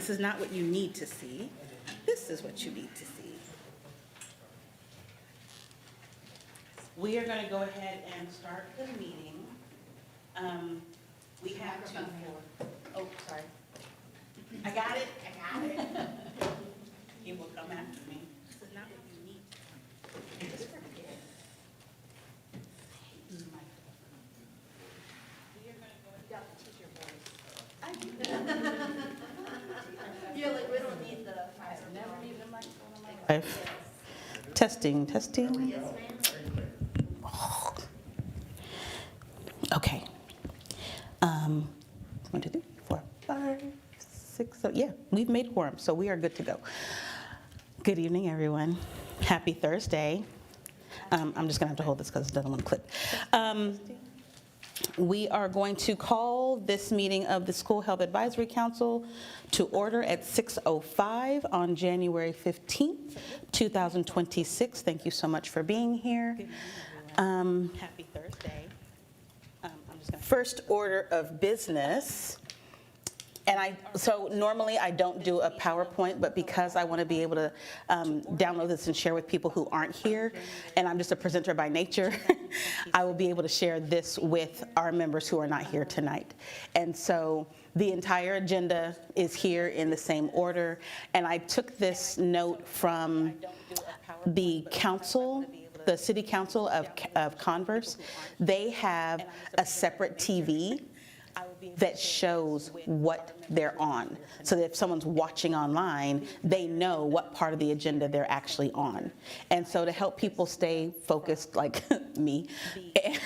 This is not what you need to see. This is what you need to see. We are going to go ahead and start the meeting. We have to, oh, sorry. I got it. He will come after me. This is not what you need. Just forget it. We are going to go ahead. You got to teach your voice. I do. You're like, we don't need the fire. I've never needed a microphone in my life. Testing. Yes, ma'am. Okay. 1, 2, 3, 4, 5, 6, 7. Yeah, we've made quorum, so we are good to go. Good evening, everyone. Happy Thursday. I'm just going to have to hold this because it doesn't want to clip. We are going to call this meeting of the School Health Advisory Council to order at 6:05 on January 15th, 2026. Thank you so much for being here. Happy Thursday. First order of business. And so normally I don't do a PowerPoint, but because I want to be able to download this and share with people who aren't here, and I'm just a presenter by nature, I will be able to share this with our members who are not here tonight. And so the entire agenda is here in the same order. And I took this note from the council, the City Council of Converse. They have a separate TV that shows what they're on, so that if someone's watching online, they know what part of the agenda they're actually on. And so to help people stay focused, like me,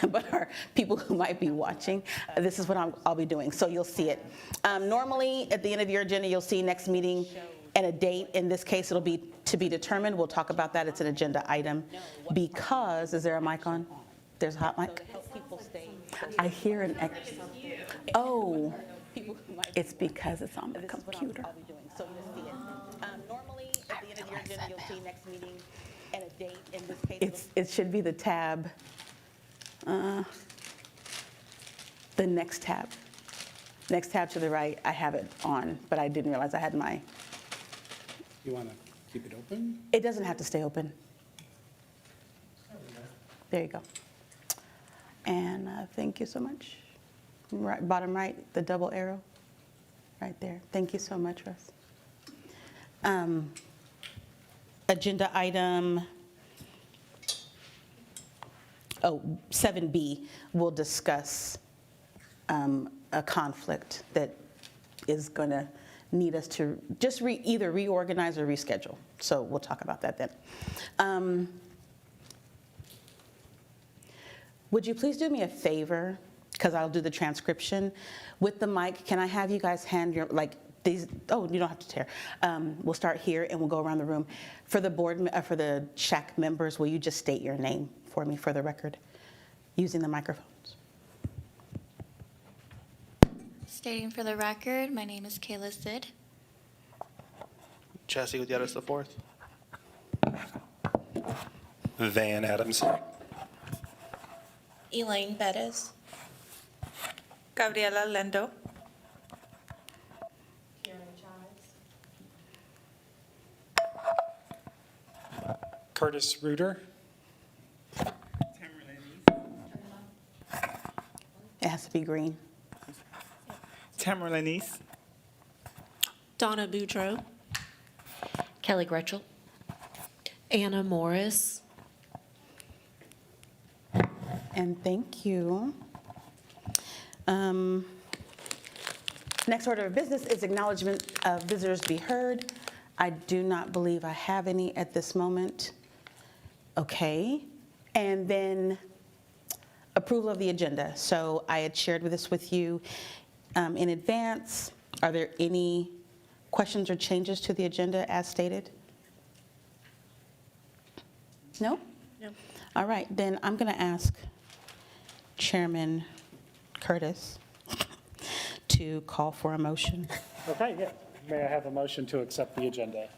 but our people who might be watching, this is what I'll be doing, so you'll see it. Normally, at the end of your agenda, you'll see next meeting and a date. In this case, it'll be to be determined. We'll talk about that. It's an agenda item. Because, is there a mic on? There's a hot mic? I hear an echo. Oh, it's because it's on the computer. So you'll see it. Normally, at the end of your agenda, you'll see next meeting and a date. In this case, it should be the tab. The next tab. Next tab to the right, I have it on, but I didn't realize I had my. You want to keep it open? It doesn't have to stay open. There you go. And thank you so much. Right, bottom right, the double arrow, right there. Thank you so much, Russ. Agenda item 7B, we'll discuss a conflict that is going to need us to just either reorganize or reschedule. So we'll talk about that then. Would you please do me a favor, because I'll do the transcription. With the mic, can I have you guys hand your, like, these, oh, you don't have to tear. We'll start here and we'll go around the room. For the board, for the SHAC members, will you just state your name for me for the record, using the microphones? Stating for the record, my name is Kayla Sid. Chassie Gutierrez IV. Van Adamson. Elaine Bettis. Gabriela Lendo. Curtis Reuter. It has to be green. Tamara Lenise. Donna Boudreaux. Kelly Gretchel. Anna Morris. And thank you. Next order of business is acknowledgement of visitors be heard. I do not believe I have any at this moment. Okay. And then approval of the agenda. So I had shared this with you in advance. Are there any questions or changes to the agenda as stated? No? No. All right, then I'm going to ask Chairman Curtis to call for a motion. Okay, yeah. May I have a motion to accept the agenda?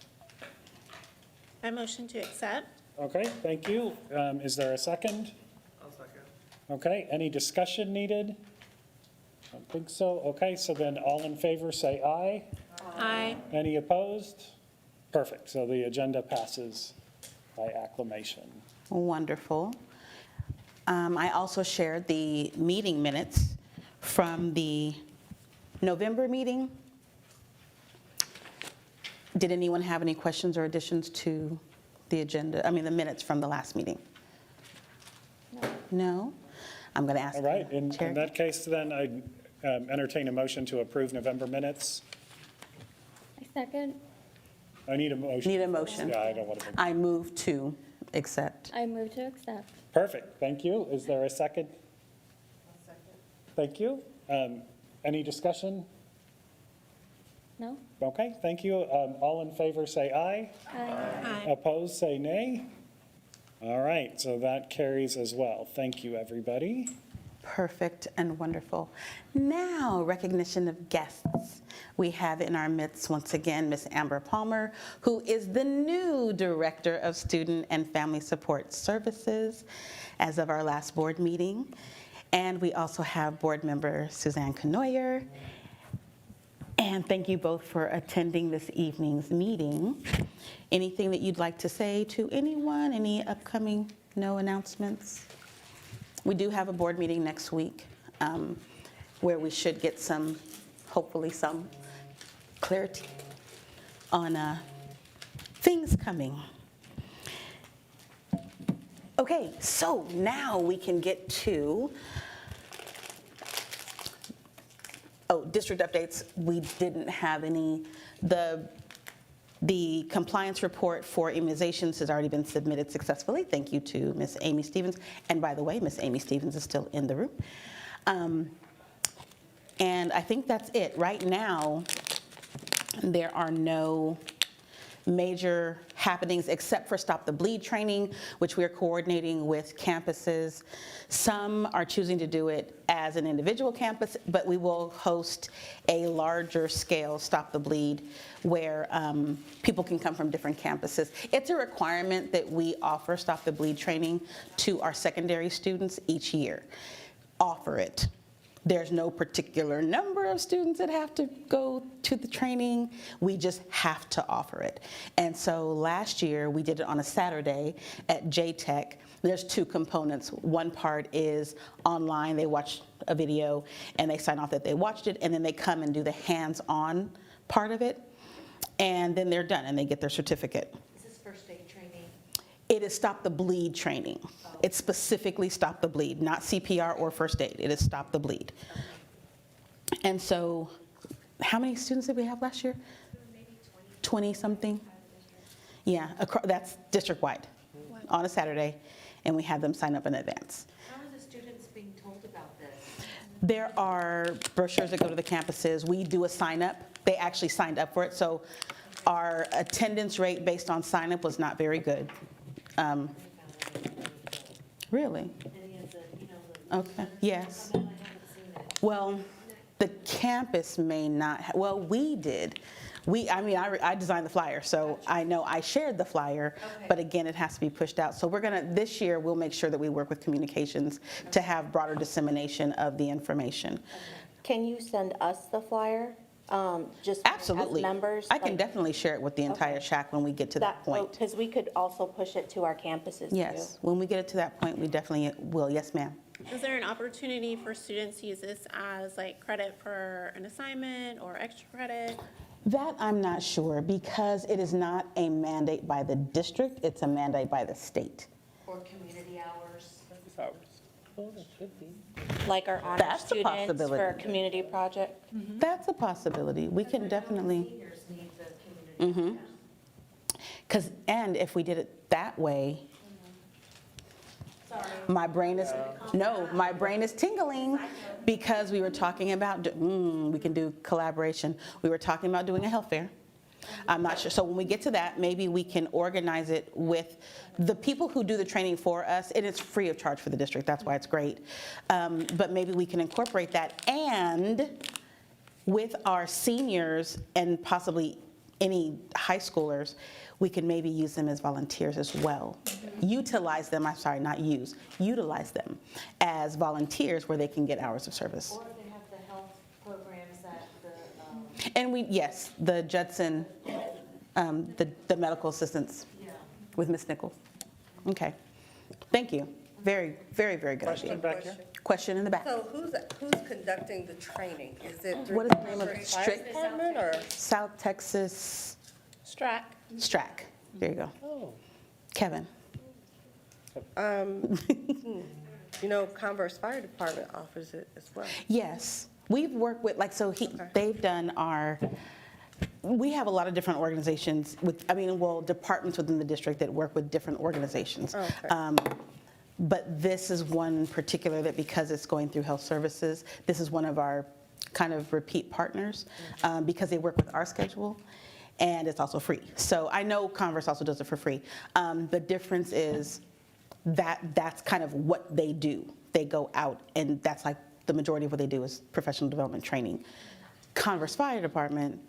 I motion to accept. Okay, thank you. Is there a second? I'll second. Okay, any discussion needed? I don't think so. Okay, so then all in favor say aye. Aye. Any opposed? Perfect. So the agenda passes by acclamation. Wonderful. I also shared the meeting minutes from the November meeting. Did anyone have any questions or additions to the agenda, the minutes from the last meeting? No? I'm going to ask. All right, in Chair. that case, then, I entertain a motion to approve November minutes. I second. I need a motion. Need a motion. Yeah, I don't want to. I move to accept. I move to accept. Perfect, thank you. Is there a second? Thank you. Any discussion? No? Okay, thank you. All in favor, say aye. Aye. Opposed, say nay. All right, so that carries as well. Thank you, everybody. Perfect and wonderful. Now, recognition of guests. We have in our midst, once again, Ms. Amber Palmer, who is the new Director of Student and Family Support Services as of our last board meeting. And we also have board member Suzanne Canoyer. And thank you both for attending this evening's meeting. Anything that you'd like to say to anyone? Any upcoming announcements? We do have a board meeting next week where we should get hopefully some clarity on things coming. Okay, so now we can get to district updates. We didn't have any. The compliance report for immunizations has already been submitted successfully. Thank you to Ms. Amy Stevens. And by the way, Ms. Amy Stevens is still in the room. And I think that's it. Right now, there are no major happenings except for Stop the Bleed training, which we are coordinating with campuses. Some are choosing to do it as an individual campus, but we will host a larger scale Stop the Bleed where people can come from different campuses. It's a requirement that we offer Stop the Bleed training to our secondary students each year. Offer it. There's no particular number of students that have to go to the training. We just have to offer it. And so last year, we did it on a Saturday at JTech. There's two components. One part is online. They watch a video, and they sign off that they watched it, and then they come and do the hands-on part of it. And then they're done, and they get their certificate. Is this first aid training? It is Stop the Bleed training. It's specifically Stop the Bleed, not CPR or first aid. It is Stop the Bleed. And so, how many students did we have last year? Maybe 20 something. Yeah, that's district-wide on a Saturday, and we had them sign up in advance. How are the students being told about this? There are brochures that go to the campuses. We do a sign-up. They actually signed up for it, so our attendance rate based on sign-up was not very good. Really? Any of the, Okay, yes. I haven't seen it. Well, the campus may not, we did. I designed the flyer, so I know I shared the flyer, but again, it has to be pushed out. So this year, we'll make sure that we work with communications to have broader dissemination of the information. Can you send us the flyer? Just Absolutely. as members? I can definitely share it with the entire SHAC when we get to that point. Because we could also push it to our campuses too. Yes, when we get it to that point, we definitely will. Yes, ma'am. Is there an opportunity for students to use this as like credit for an assignment or extra credit? That I'm not sure because it is not a mandate by the district, it's a mandate by the state. Or community hours? Like our honor That's a students possibility. for a community project? That's a possibility. We can definitely, Seniors need the community. and if we did it that way, my brain is tingling because we were talking about, we can do collaboration. We were talking about doing a health fair. I'm not sure. So when we get to that, maybe we can organize it with the people who do the training for us, and it's free of charge for the district. That's why it's great. But maybe we can incorporate that. And with our seniors and possibly any high schoolers, we can maybe use them as volunteers as well. Utilize them, utilize them as volunteers where they can get hours of service. Or they have the health programs that And yes, the Judson, the medical assistants with Ms. Nichols. Okay, thank you. Very, very, very good idea. Question back here? Question in the back. So who's conducting the training? Is it through What is the name of the it? fire Strict- department or? South Texas STRAC. STRAC. There you go. Oh, Kevin. Converse Fire Department offers it as well. Yes, we've worked with, they've done we have a lot of different organizations departments within the district that work with different organizations. Okay. But this is one particular that, because it's going through health services, this is one of our kind of repeat partners, because they work with our schedule, and it's also free. So I know Converse also does it for free. The difference is that's kind of what they do. They go out, and that's like the majority of what they do is professional development training. Converse Fire Department,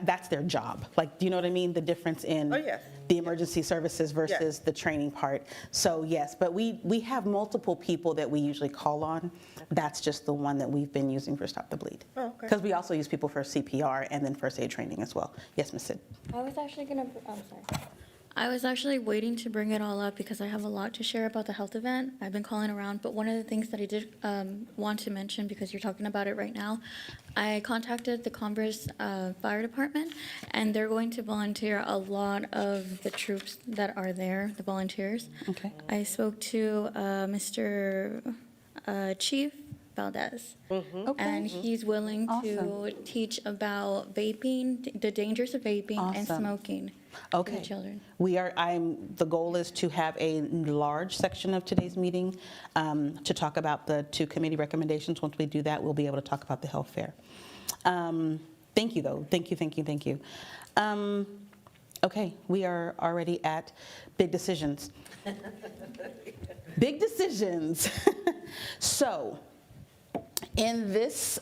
that's their job. Like, do you know what I mean? The difference in Oh, yes. the emergency services versus the training part. So yes, but we have multiple people that we usually call on. That's just the one that we've been using for Stop the Bleed. Oh, okay. Because we also use people for CPR and then first aid training as well. Yes, Ms. Sid. I was actually gonna, I'm sorry. I was actually waiting to bring it all up because I have a lot to share about the health event. I've been calling around, but one of the things that I did want to mention, because you're talking about it right now, I contacted the Converse Fire Department, and they're going to volunteer a lot of the troops that are there, the volunteers. Okay. I spoke to Mr. Chief Valdez, and he's willing to teach about vaping, the dangers of vaping and Awesome. smoking to Okay. the children. The goal is to have a large section of today's meeting to talk about the 2 committee recommendations. Once we do that, we'll be able to talk about the health fair. Thank you, though. Thank you. Okay, we are already at big decisions. Big decisions. So, in this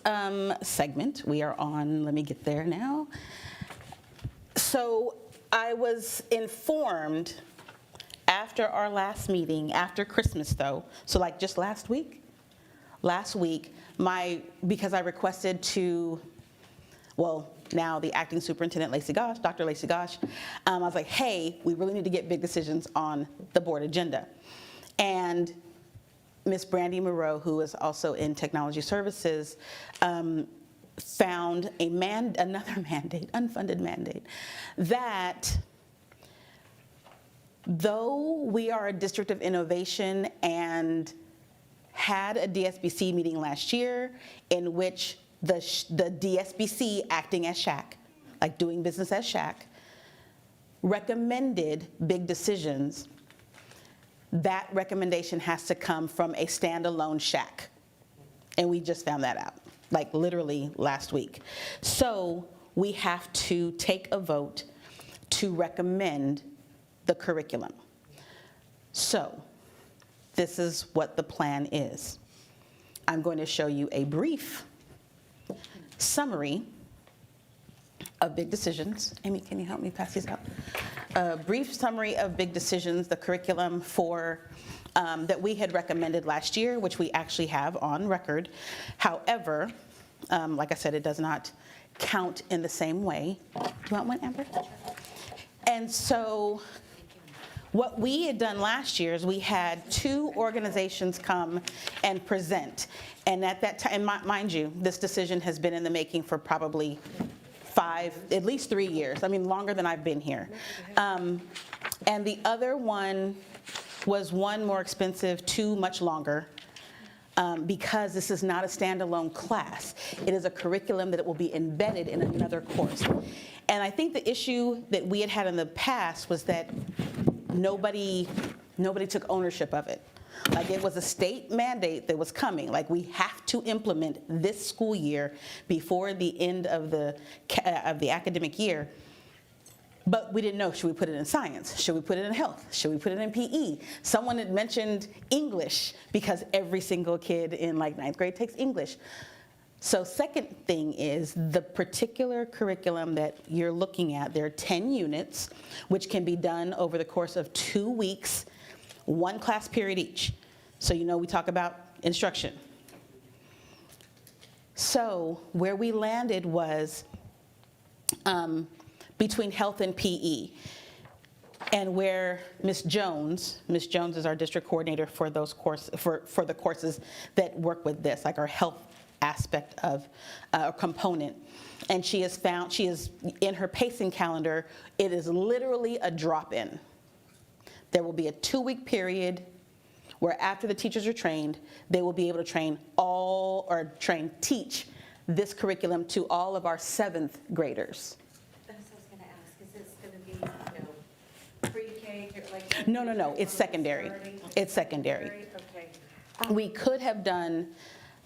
segment, we are on, let me get there now. So I was informed after our last meeting, after Christmas though, so like just last week, because I requested now the acting superintendent, Dr. Lacey Gosh, I was like, hey, we really need to get big decisions on the board agenda. And Ms. Brandy Moreau, who is also in technology services, found another mandate, unfunded mandate, that though we are a district of innovation and had a DSBC meeting last year in which the DSBC, acting as SHAC, like doing business as SHAC, recommended big decisions, that recommendation has to come from a standalone SHAC. And we just found that out, like literally last week. So we have to take a vote to recommend the curriculum. So this is what the plan is. I'm going to show you a brief summary of big decisions. Amy, can you help me pass these out? A brief summary of big decisions, the curriculum that we had recommended last year, which we actually have on record. However, like I said, it does not count in the same way. Do you want one, Amber? And so what we had done last year is we had 2 organizations come and present. And at that time, mind you, this decision has been in the making for probably at least 3 years. I mean, longer than I've been here. And the other one was 1 more expensive, 2 much longer, because this is not a standalone class. It is a curriculum that will be embedded in another course. And I think the issue that we had in the past was that nobody took ownership of it. Like, it was a state mandate that was coming. Like, we have to implement this school year before the end of the academic year. But we didn't know, should we put it in science? Should we put it in health? Should we put it in PE? Someone had mentioned English, because every single kid in like 9th grade takes English. So second thing is the particular curriculum that you're looking at. There are 10 units, which can be done over the course of 2 weeks, 1 class period each. So we talk about instruction, So where we landed was between health and PE. And where Ms. Jones is our district coordinator for those for the courses that work with this, like our health aspect of component. And she is in her pacing calendar, it is literally a drop-in. There will be a 2-week period where after the teachers are trained, they will be able to teach this curriculum to all of our 7th graders. That's what I was gonna ask, is this gonna be, you know, pre-K, like? No, it's secondary. Starting? It's secondary. Okay. We could have done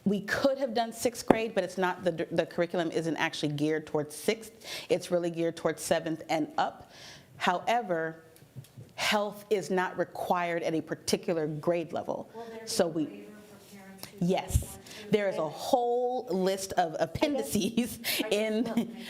6th grade, but it's not, the curriculum isn't actually geared towards 6th. It's really geared towards 7th and up. However, health is not required at a particular grade level. Will there be So a we, waiver for parents who yes, want to? there is a whole list of appendices in,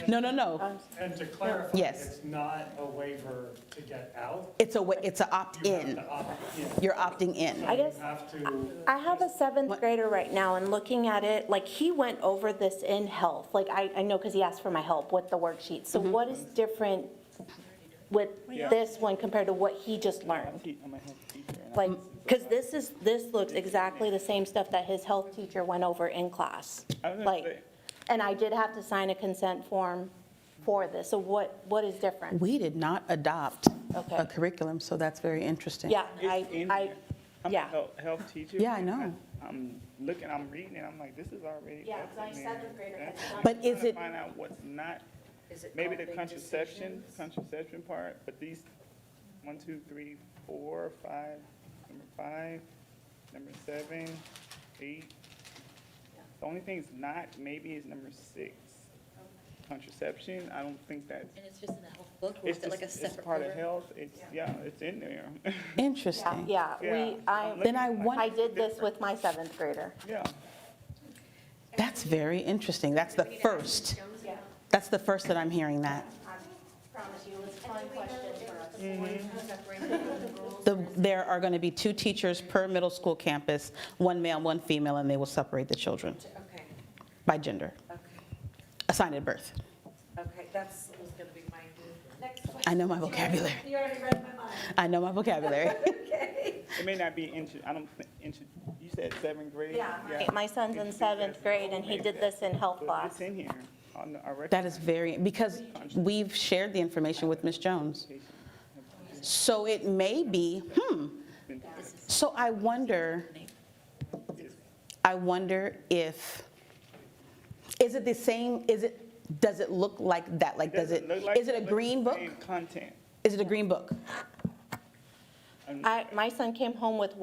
no. And to clarify, Yes. it's not a waiver to get out. It's an You have opt-in. to opt in. You're opting in. I guess You have to, I have a 7th grader right now, and looking at it, like, he went over this in health. Like, I know because he asked for my help with the worksheet. So what is different with this one compared to what he just learned? I'm a health teacher. and Like, because this looks exactly the same stuff that his health teacher went over in class. I was gonna Like, say- and I did have to sign a consent form for this. So what is different? We did not adopt Okay. a curriculum, so that's very interesting. Yeah, It's in I, here. I'm a yeah. health teacher. Yeah, I know. I'm looking, I'm reading, and I'm like, this is already. Yeah, health my in there. 7th grader That's- had I'm But is trying to it- Find out what's not, Is it maybe called the big decisions? contraception part, but these 1, 2, 3, 4, 5, number 5, number 7, 8. The only thing's not, maybe is number 6. Contraception, I don't think that's, And it's just in the health book, or it's is it like a just, it's separate part of program? health, it's, yeah, it's in there. Interesting. Yeah, Yeah. Then I wonder, I did this with my 7th grader. Yeah. that's very interesting. That's the first. That's the first that I'm hearing that. Promise you, it's a fun question for us. There are going to be 2 teachers per middle school campus, 1 male, 1 female, and they will separate the children Okay, by gender, okay, assigned at birth. okay, that's, was gonna be my next question. I know my vocabulary. You already read my mind. I know my vocabulary. It may not be I don't think, you said 7th grade? Yeah, my son's in 7th grade, and he did this in health So class. it's in here on our record. That is very, because we've shared the information with Ms. Jones. So it may be, so I wonder if, is it the same, does it look like that? Like, is it a green book? Same content. Is it a green book? My son came home with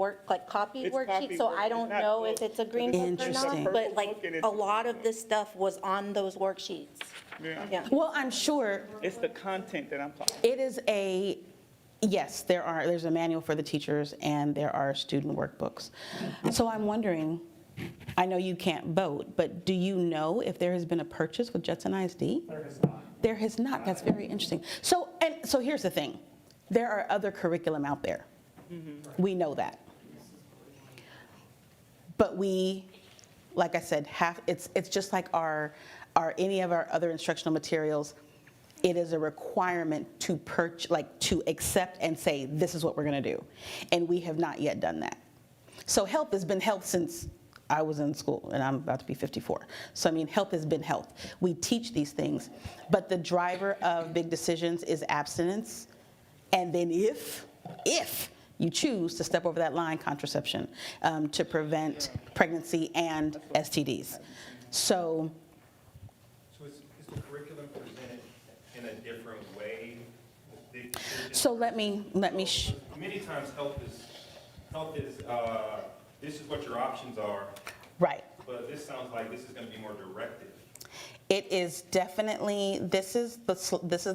copied It's worksheets, copied so work. I It's don't not know book. if it's a green book or Interesting. not, but like, Book and a it's- lot of this stuff was on those worksheets. Yeah. Yeah. Well, I'm sure It's the content that I'm talking. it is yes, there's a manual for the teachers and there are student workbooks. So I'm wondering, I know you can't vote, but do you know if there has been a purchase with Judson ISD? there is not. There has not. That's very interesting. So here's the thing. There are other curriculum out there. We know that. But we, like I said, it's just like any of our other instructional materials. It is a requirement to to accept and say, this is what we're going to do. And we have not yet done that. So health has been health since I was in school, and I'm about to be 54. So, I mean, health has been health. We teach these things, but the driver of big decisions is abstinence. And then if you choose to step over that line, contraception, to prevent pregnancy and STDs. So, is the curriculum presented in a different way? so let me, Many times health is, this is what your options are, right. but this sounds like this is going to be more directed. It is definitely, this is the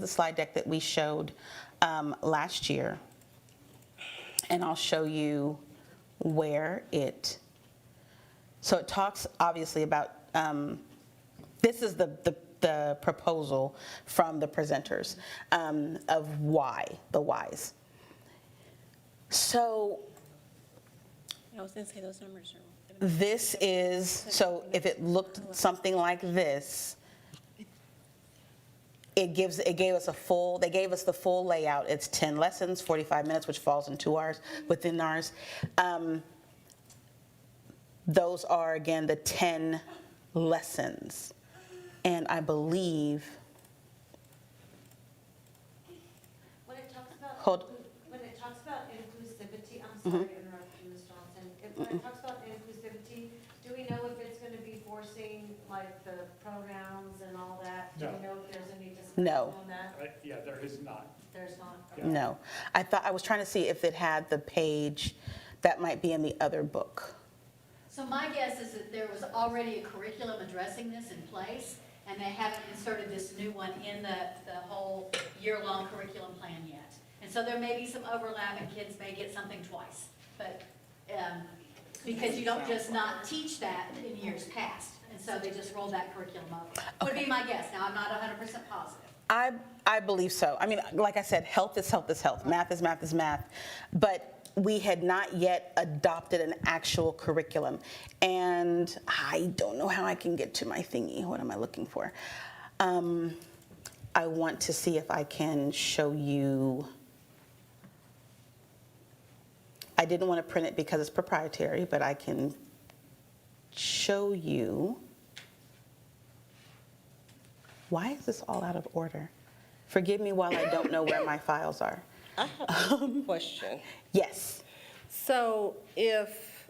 slide deck that we showed last year. And I'll show you where so it talks obviously about, this is the proposal from the presenters of the whys. So, I was gonna say those numbers are This is, so if it looked something like this, it gave us they gave us the full layout. It's 10 lessons, 45 minutes, which falls into ours, within ours. Those are, again, the 10 lessons. And I believe, When it talks about, Hold. when it talks about inclusivity, I'm sorry to interrupt you, Ms. Johnson. When it talks about inclusivity, do we know if it's gonna be forcing like the pronouns and all that? Do No. we know if there's any discussion No. on that? Yeah, there is not. There's not. no. I was trying to see if it had the page that might be in the other book. So my guess is that there was already a curriculum addressing this in place, and they haven't inserted this new one in the whole year-long curriculum plan yet. And so there may be some overlap, and kids may get something twice. But, because you don't just not teach that in years past, and so they just roll that curriculum over. Would be my guess. Now, I'm not 100% positive. I believe so. I mean, like I said, health is health is health. Math is math is math. But we had not yet adopted an actual curriculum. And I don't know how I can get to my thingy. What am I looking for? I want to see if I can show you. I didn't want to print it because it's proprietary, but I can show you. Why is this all out of order? Forgive me while I don't know where my files are. I have a question. Yes. So if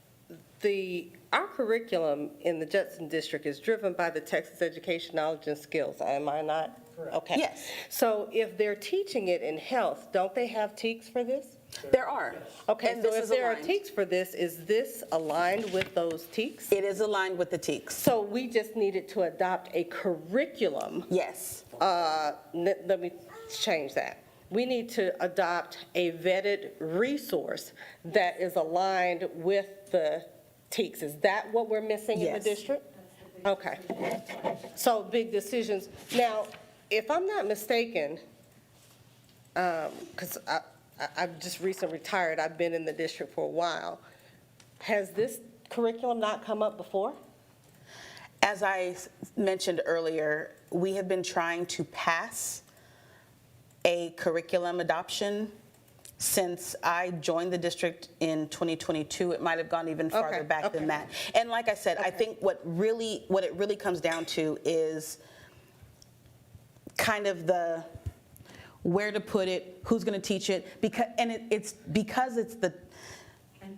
our curriculum in the Judson district is driven by the Texas Education, Knowledge, and Skills, am I not? Correct. Okay. Yes. So if they're teaching it in health, don't they have TEKS for this? There are. Okay, And so this if is there are aligned. TEKS for this, is this aligned with those TEKS? It is aligned with the TEKS. So we just needed to adopt a curriculum. Yes. Let me change that. We need to adopt a vetted resource that is aligned with the TEKS. Is that what we're missing in the Yes. district? Okay. So big decisions. Now, if I'm not mistaken, because I've just recently retired, I've been in the district for a while. Has this curriculum not come up before? As I mentioned earlier, we have been trying to pass a curriculum adoption since I joined the district in 2022. It might have gone even farther back than that. And like I said, I think what it really comes down to is kind of the where to put it, who's going to teach it, because it's the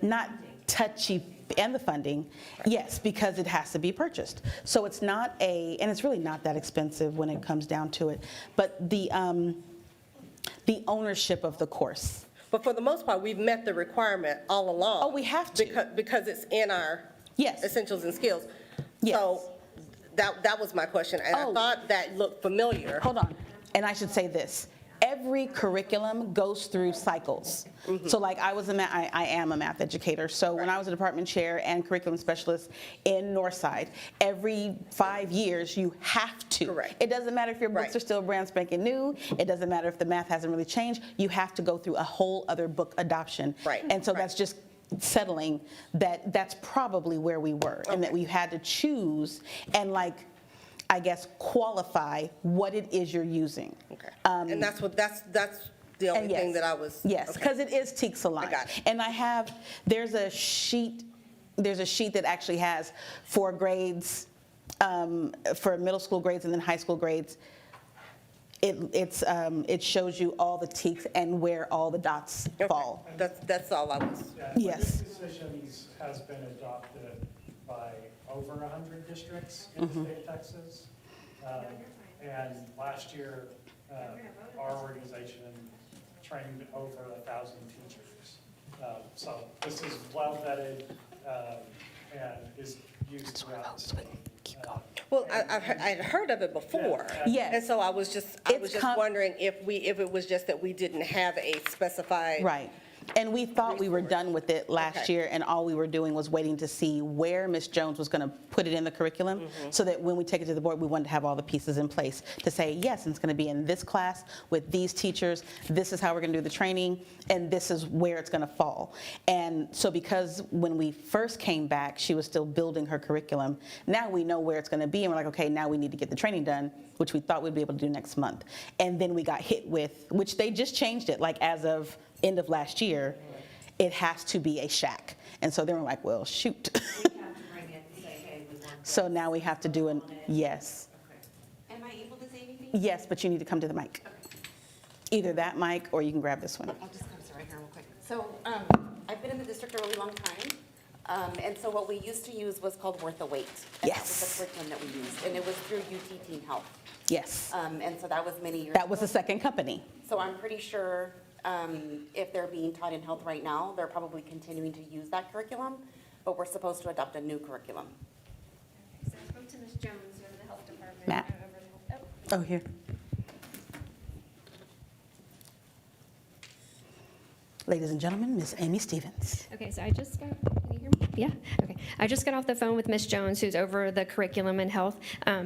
not touchy, and the funding, yes, because it has to be purchased. So it's not and it's really not that expensive when it comes down to it, but the ownership of the course. But for the most part, we've met the requirement all along. Oh, we have to. Because it's in our Yes. essentials and skills. Yes. So that was my question, and I Oh. thought that looked familiar. Hold on, and I should say this. Every curriculum goes through cycles. So like I am a math educator. So when I was a department chair and curriculum specialist in Northside, every 5 years you have to. Correct. It doesn't matter if your books Right. are still brand spanking new. It doesn't matter if the math hasn't really changed. You have to go through a whole other book adoption. Right. And so Right. that's just settling that that's probably where we were, and that we had to choose and I guess qualify what it is you're using. Okay. And that's the only And thing yes. that I was. Yes, okay. because it is TEKS aligned. I got it. And there's a sheet that actually has 4 grades, for middle school grades and then high school grades. It shows you all the TEKS and where all the dots Okay. fall. That's all I was. Yes. This decisions has been adopted by over 100 districts in the state of Texas. And last year, our organization trained over 1,000 teachers. So this is well vetted and is used throughout the state. Well, I'd heard of it before. Yes. And so I was just wondering if it was just that we didn't have a specified. Right. And we thought we were done with it last Okay. year, and all we were doing was waiting to see where Ms. Jones was going to put it in the curriculum, so that when we take it to the board, we wanted to have all the pieces in place to say, yes, it's going to be in this class with these teachers, this is how we're going to do the training, and this is where it's going to fall. And so because when we first came back, she was still building her curriculum, now we know where it's going to be, and we're like, okay, now we need to get the training done, which we thought we'd be able to do next month. And then we got hit with, which they just changed it, like as of end of last year, it has to be a SHAC. And so they were like, well, shoot. We have to bring it and say, hey, we want this. So now we have to do an, yes. Okay. Am I able to say anything? Yes, but you need to come to the mic. Either that mic, or you can grab this one. I'll just come sit right here real quick. So I've been in the district a really long time, and so what we used to use was called Worth the Wait. And that was Yes. the curriculum that we used, and it was through UT Teen Health. Yes, And so that was many years that was ago. the second company. So I'm pretty sure if they're being taught in health right now, they're probably continuing to use that curriculum, but we're supposed to adopt a new curriculum. So I spoke to Ms. Jones over the health department. Matt. over the- Oh, here. Ladies and gentlemen, Miss Amy Stevens. Okay, so I just got, can you hear me? Yeah, okay. I just got off the phone with Ms. Jones, who's over the curriculum and health.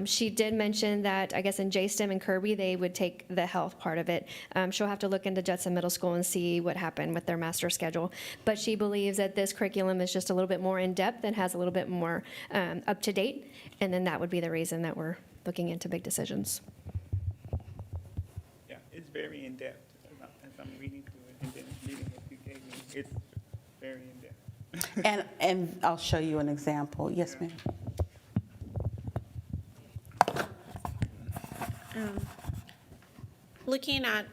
She did mention that, I guess in JSTEM and Kirby, they would take the health part of it. She'll have to look into Judson Middle School and see what happened with their master schedule. But she believes that this curriculum is just a little bit more in-depth and has a little bit more up-to-date. And then that would be the reason that we're looking into big decisions. Yeah, it's very in-depth, as I'm reading through it, and then reading what you gave me, it's very in-depth. And I'll show you an example. Yes, ma'am. Looking at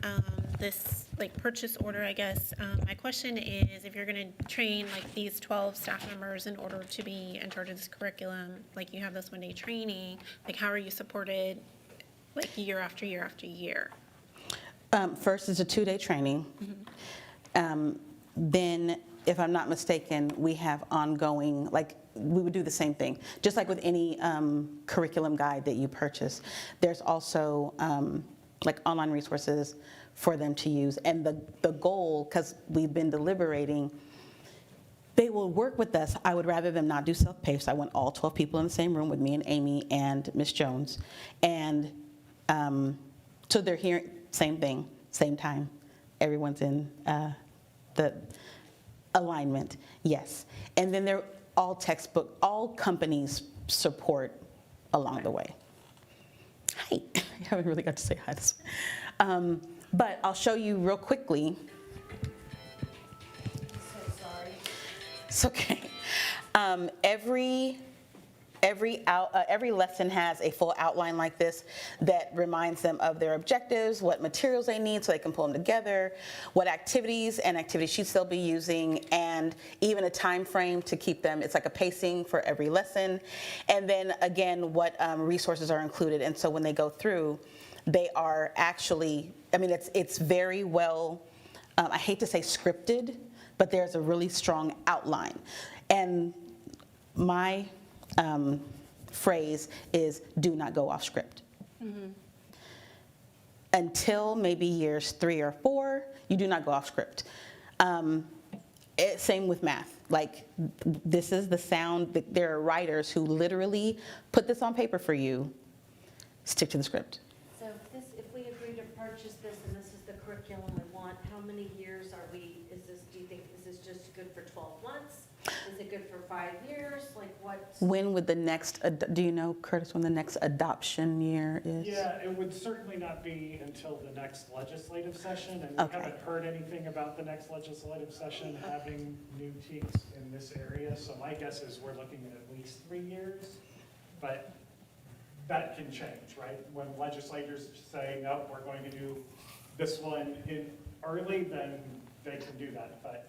this like purchase order, I guess, my question is, if you're going to train like these 12 staff members in order to be in charge of this curriculum, like you have this one-day training, like how are you supported like year after year after year? First is a 2-day training. Then, if I'm not mistaken, we have ongoing, like, we would do the same thing. Just like with any curriculum guide that you purchase, there's also like online resources for them to use. And the goal, because we've been deliberating, they will work with us. I would rather them not do self-paced. I want all 12 people in the same room with me and Amy and Ms. Jones. And so they're here, same thing, same time. Everyone's in the alignment, yes. And then they're all textbook, all companies support along the way. Hi, I haven't really got to say hi this way. But I'll show you real quickly. So sorry. It's okay. Every lesson has a full outline like this that reminds them of their objectives, what materials they need so they can pull them together, what activities and activity sheets they'll be using, and even a time frame to keep them. It's like a pacing for every lesson. And then again, what resources are included. And so when they go through, they are actually, I mean, it's very well, I hate to say scripted, but there's a really strong outline. And my phrase is do not go off script. Until maybe years 3 or 4, you do not go off script. Same with math. Like, this is the sound, there are writers who literally put this on paper for you. Stick to the script. So if we agree to purchase this and this is the curriculum we want, how many years are we, do you think, is this just good for 12 months? Is it good for 5 years? Like what? When would the next, do you know, Curtis, when the next adoption year is? Yeah, it would certainly not be until the next legislative session, and we Okay. haven't heard anything about the next legislative session having new TEKS in this area, so my guess is we're looking at least 3 years, but that can change, right? When legislators say, no, we're going to do this one in early, then they can do that, but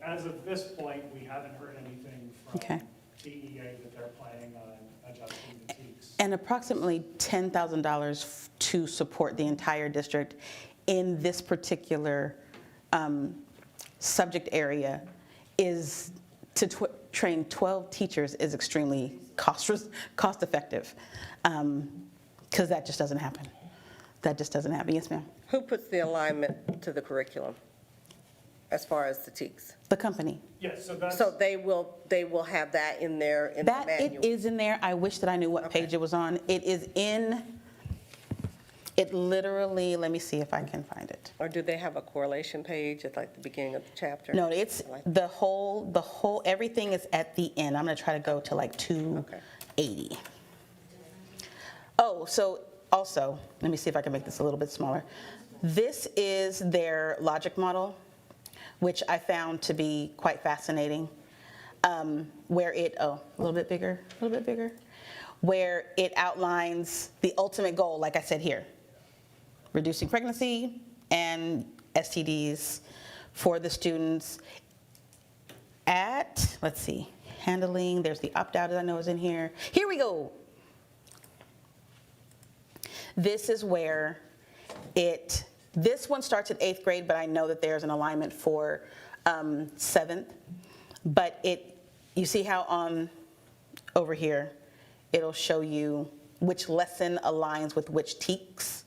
as of this point, we haven't heard anything Okay. from TEA that they're planning on adjusting the TEKS. And approximately $10,000 to support the entire district in this particular subject area is to train 12 teachers is extremely cost effective, because that just doesn't happen. That just doesn't happen. Yes, ma'am. Who puts the alignment to the curriculum? as far as the TEKS? The company. Yes, so that's. So they will have that in their, in the That, it manual? is in there. I wish that I knew what page it was on. It is in, it literally, let me see if I can find it. Or do they have a correlation page at like the beginning of the chapter? No, it's the whole, everything is at the end. I'm gonna try to go to like 280. Oh, so also, let me see if I can make this a little bit smaller. This is their logic model, which I found to be quite fascinating, where it, a little bit bigger, where it outlines the ultimate goal, like I said here, reducing pregnancy and STDs for the students at, let's see, handling, there's the opt-out that I know is in here. Here we go. This is where this one starts at 8th grade, but I know that there's an alignment for 7th. But you see how over here, it'll show you which lesson aligns with which TEKS.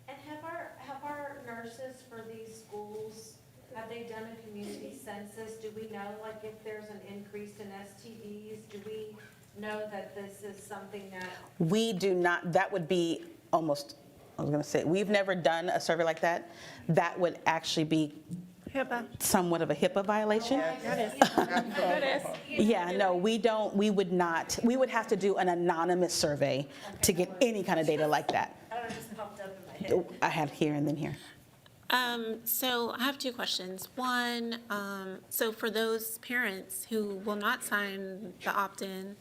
And have our nurses for these schools, have they done a community census? Do we know, like, if there's an increase in STDs? Do we know that this is something that? We do not, that would be almost, I was gonna say, we've never done a survey like that. That would actually be somewhat of a HIPAA violation. Yeah, no, we don't, we would not, we would have to do an anonymous survey to get any kind of data like that. That just popped up in my head. I had here and then here. So I have two questions. One, so for those parents who will not sign the opt-in,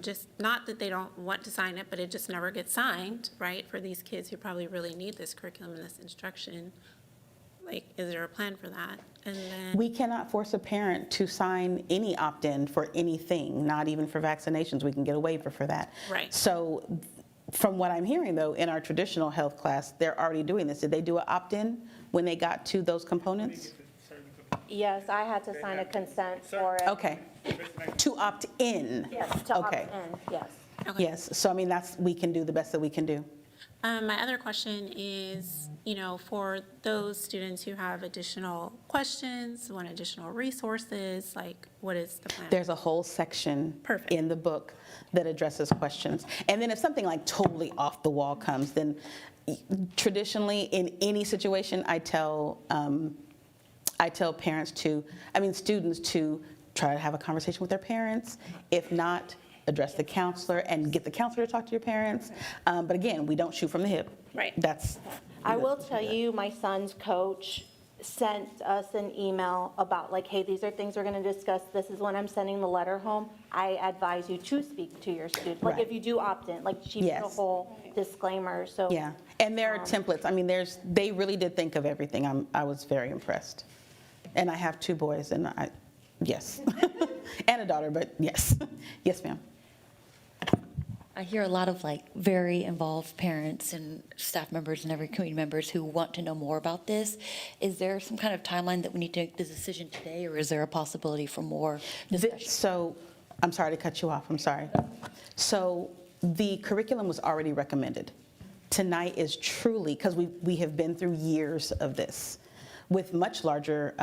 just not that they don't want to sign it, but it just never gets signed, right? For these kids who probably really need this curriculum and this instruction, like, is there a plan for that? And then, We cannot force a parent to sign any opt-in for anything, not even for vaccinations. We can get a waiver for that. Right. So from what I'm hearing, though, in our traditional health class, they're already doing this. Did they do an opt-in when they got to those components? Yes, I had to sign a consent for it. Okay. To opt in? Yes, to opt Okay. in, yes. okay. Yes, so I mean, we can do the best that we can do. My other question is, for those students who have additional questions, want additional resources, like, what is the plan? There's a whole section Perfect. in the book that addresses questions. And then if something like totally off the wall comes, then traditionally, in any situation, I tell students to try to have a conversation with their parents. If not, address the counselor and get the counselor to talk to your parents. But again, we don't shoot from the hip. Right. I will tell you, my son's coach sent us an email about like, hey, these are things we're going to discuss. This is when I'm sending the letter home. I advise you to speak to your student. Like Right. if you do opt in, like she put a Yes. whole disclaimer, so. Yeah, and there are templates. I mean, they really did think of everything. I was very impressed. And I have 2 boys, and yes. And a daughter, but yes. Yes, ma'am. I hear a lot of like very involved parents and staff members and every community members who want to know more about this. Is there some kind of timeline that we need to make the decision today, or is there a possibility for more discussion? So, I'm sorry to cut you off, I'm sorry. So, the curriculum was already recommended. Tonight is truly, because we have been through years of this with much larger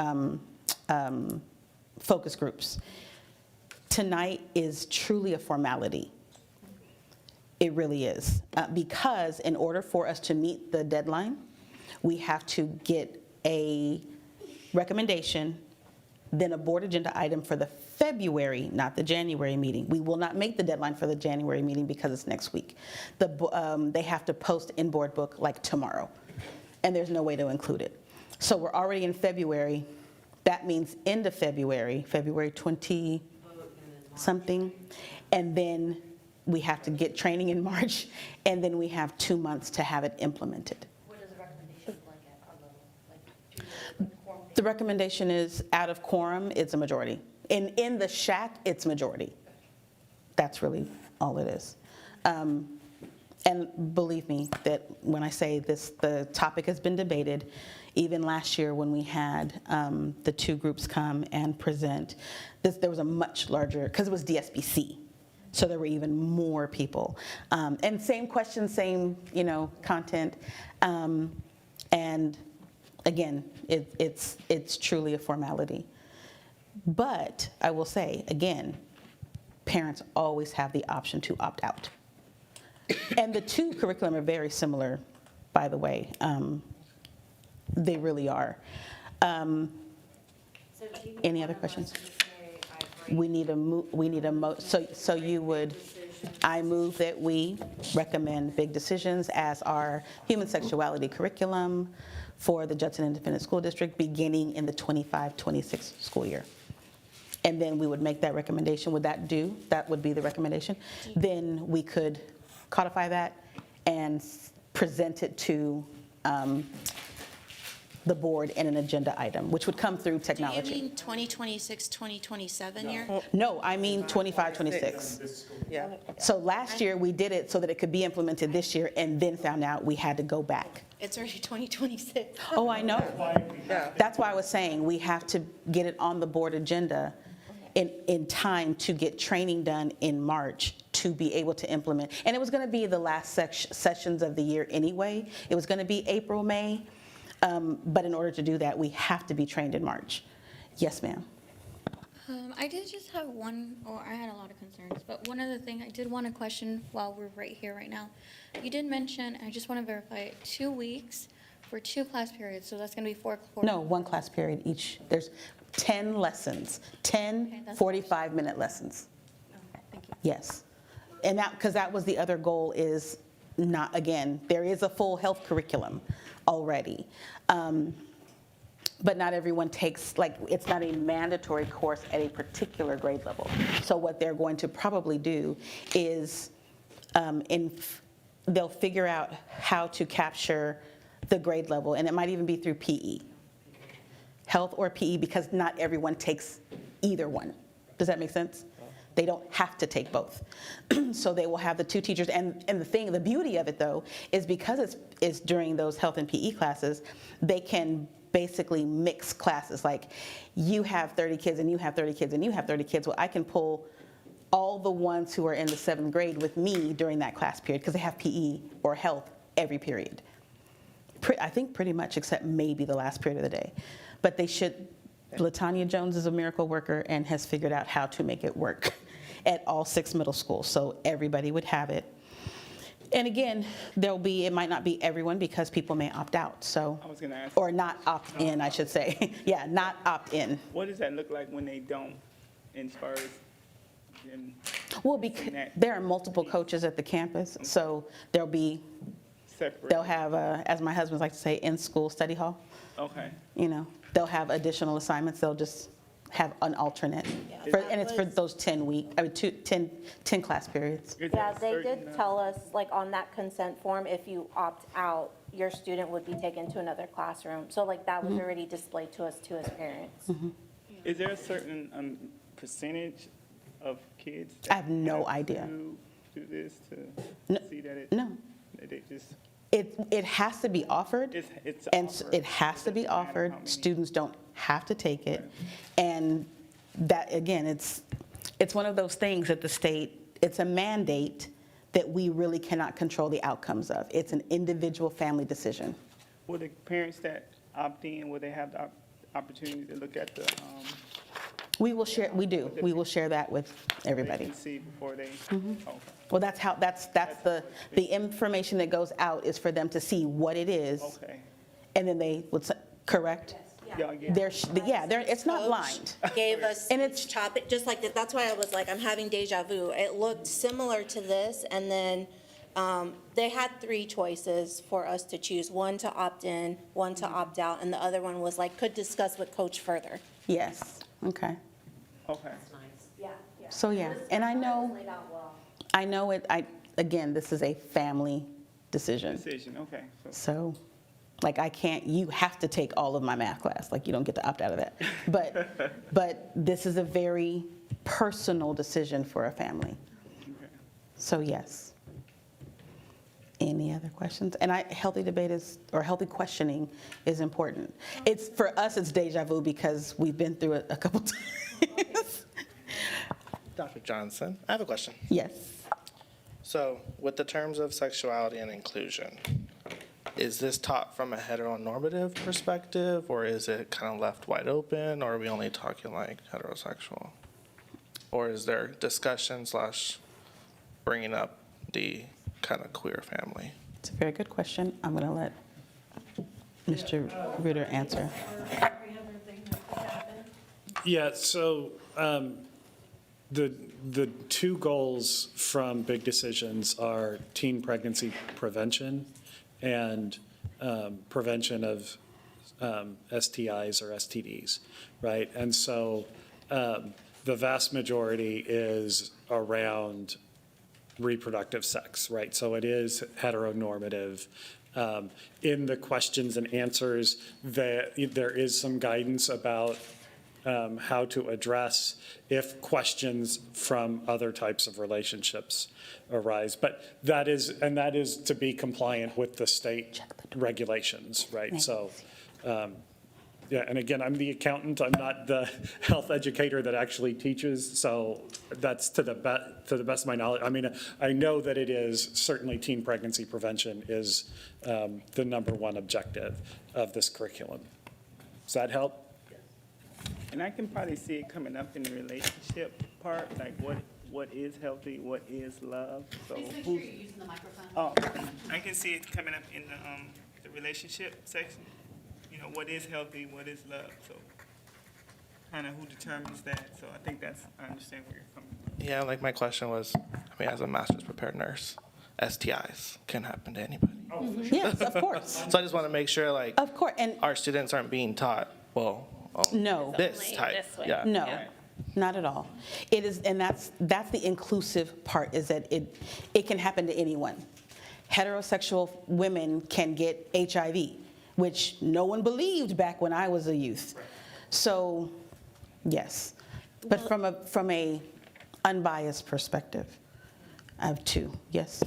focus groups. Tonight is truly a formality. It really is. Because in order for us to meet the deadline, we have to get a recommendation, then a board agenda item for the February, not the January meeting. We will not make the deadline for the January meeting because it's next week. They have to post in board book like tomorrow, and there's no way to include it. So we're already in February. That means end of February, February 20 something, and then we have to get training in March, and then we have 2 months to have it implemented. What does the recommendation look like at our level? Like, The recommendation is out of quorum, it's a majority. In the SHAC, it's majority. That's really all it is. And believe me, that when I say this, the topic has been debated. Even last year when we had the 2 groups come and present, there was a much larger, because it was DSBC. So there were even more people. And same questions, same, content. And again, it's truly a formality. But I will say, again, parents always have the option to opt out. And the two curriculum are very similar, by the way. They really are. Any other questions? We need a so you would, I move that we recommend Big Decisions as our human sexuality curriculum for the Judson Independent School District beginning in the 25-26 school year. And then we would make that recommendation. Would that do? That would be the recommendation. Then we could codify that and present it to the board in an agenda item, which would come through technology. Do you mean 2026, 2027 year? No, I mean 25-26. Yeah. So last year, we did it so that it could be implemented this year, and then found out we had to go back. It's already 2026. Oh, I know. That's why I was saying we have to get it on the board agenda in time to get training done in March to be able to implement. And it was going to be the last sessions of the year anyway. It was going to be April, May. But in order to do that, we have to be trained in March. Yes, ma'am. I did just have I had a lot of concerns, but one other thing I did want to question while we're right here right now. You did mention, I just want to verify, 2 weeks for 2 class periods, so that's going to be 4 quarters. No, 1 class period each. There's 10 lessons, 10 that's 45-minute lessons. Okay, thank you. Yes. And because that was the other goal is not, again, there is a full health curriculum already. But not everyone takes, it's not a mandatory course at a particular grade level. So what they're going to probably do is they'll figure out how to capture the grade level, and it might even be through PE, health or PE, because not everyone takes either one. Does that make sense? They don't have to take both. So they will have the 2 teachers. And the beauty of it, though, is because it's during those health and PE classes, they can basically mix classes. Like, you have 30 kids, and you have 30 kids, and you have 30 kids. Well, I can pull all the ones who are in the 7th grade with me during that class period because they have PE or health every period. I think pretty much, except maybe the last period of the day. But they should. LaTanya Jones is a miracle worker and has figured out how to make it work at all 6 middle schools, so everybody would have it. And again, it might not be everyone because people may opt out, so. I was gonna ask. Or not opt in, I should say. Yeah, not opt in. What does that look like when they don't, as far as them Well, because there are multiple coaches at the campus, so they'll separate? have, as my husband likes to say, in-school study hall. Okay. They'll have additional assignments. They'll just have an alternate. And it's for those 10 class periods. Is Yeah, there they certain, did tell us, on that consent form, if you opt out, your student would be taken to another classroom. So that was already displayed to us too as parents. Is there a certain percentage of kids? I have no idea. To do this, No, to see that it? no. That they just, It has to be offered. it's And offered. it has to be It doesn't matter how offered. many. Students don't have to take it. And that, again, it's one of those things that the state, it's a mandate that we really cannot control the outcomes of. It's an individual family decision. Will the parents that opt in, will they have the opportunity to look at the We will share that with everybody. vacancy before they? Mm-hmm. Okay. Well, that's the information that goes out is for them to see what it is. Okay. And then they would, correct? Yeah, yeah. It's not blind. Gave us And it's- each topic, just like that. That's why I was like, I'm having deja vu. It looked similar to this, and then they had 3 choices for us to choose. One to opt in, one to opt out, and the other one was could discuss with coach further. Yes, okay. Okay. Yeah. So, yeah, and I know again, this is a family decision. Decision, okay. So, you have to take all of my math class, you don't get to opt out of that. But this is a very personal decision for a family. So, yes. Any other questions? And healthy debate healthy questioning is important. For us, it's deja vu because we've been through it a couple times. Dr. Johnson, I have a question. Yes. So with the terms of sexuality and inclusion, is this taught from a heteronormative perspective, or is it kind of left wide open, or are we only talking like heterosexual? Or is there discussion / bringing up the kind of queer family? It's a very good question. I'm going to let Mr. Reuter answer. Yeah, so the two goals from Big Decisions are teen pregnancy prevention and prevention of STIs or STDs, right? And so the vast majority is around reproductive sex, right? So it is heteronormative. In the questions and answers, there is some guidance about how to address if questions from other types of relationships arise. But that is to be compliant with the state regulations, right? So, yeah, and again, I'm the accountant, I'm not the health educator that actually teaches, so that's to the best of my knowledge. I mean, I know that it is, certainly teen pregnancy prevention is the #1 objective of this curriculum. Does that help? And I can probably see it coming up in the relationship part, like what is healthy, what is love, so. Please make sure you're using the microphone. Oh, I can see it coming up in the relationship section. You know, what is healthy, what is love, so kind of who determines that, so I think I understand where you're coming from. Yeah, like my question was, I mean, as a master's prepared nurse, STIs can happen to anybody. Yes, of course. So I just want to make sure, like, Of course, and our students aren't being taught, well, no. this type. Yeah. No, not at all. It is, and that's the inclusive part, is that it can happen to anyone. Heterosexual women can get HIV, which no one believed back when I was a youth. So, yes. But from a unbiased perspective, I have two. Yes?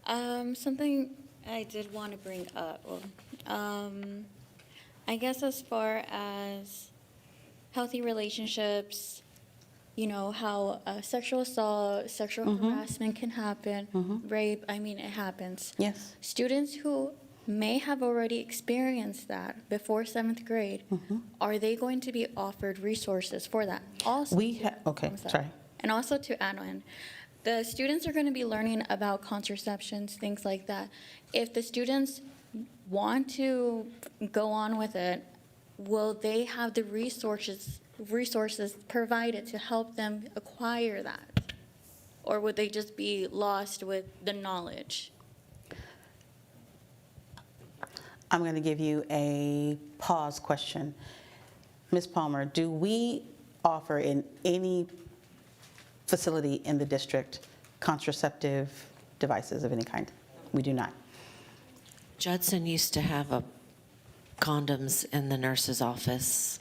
Something I did want to bring up, I guess as far as healthy relationships, you know, how sexual assault, sexual harassment can happen, rape, I mean, it happens. Yes. Students who may have already experienced that before 7th grade, are they going to be offered resources for that? Also, Okay, sorry. and also to add on, the students are going to be learning about contraceptions, things like that. If the students want to go on with it, will they have the resources provided to help them acquire that? Or would they just be lost with the knowledge? I'm going to give you a pause question. Ms. Palmer, do we offer in any facility in the district contraceptive devices of any kind? We do not. Judson used to have condoms in the nurse's office.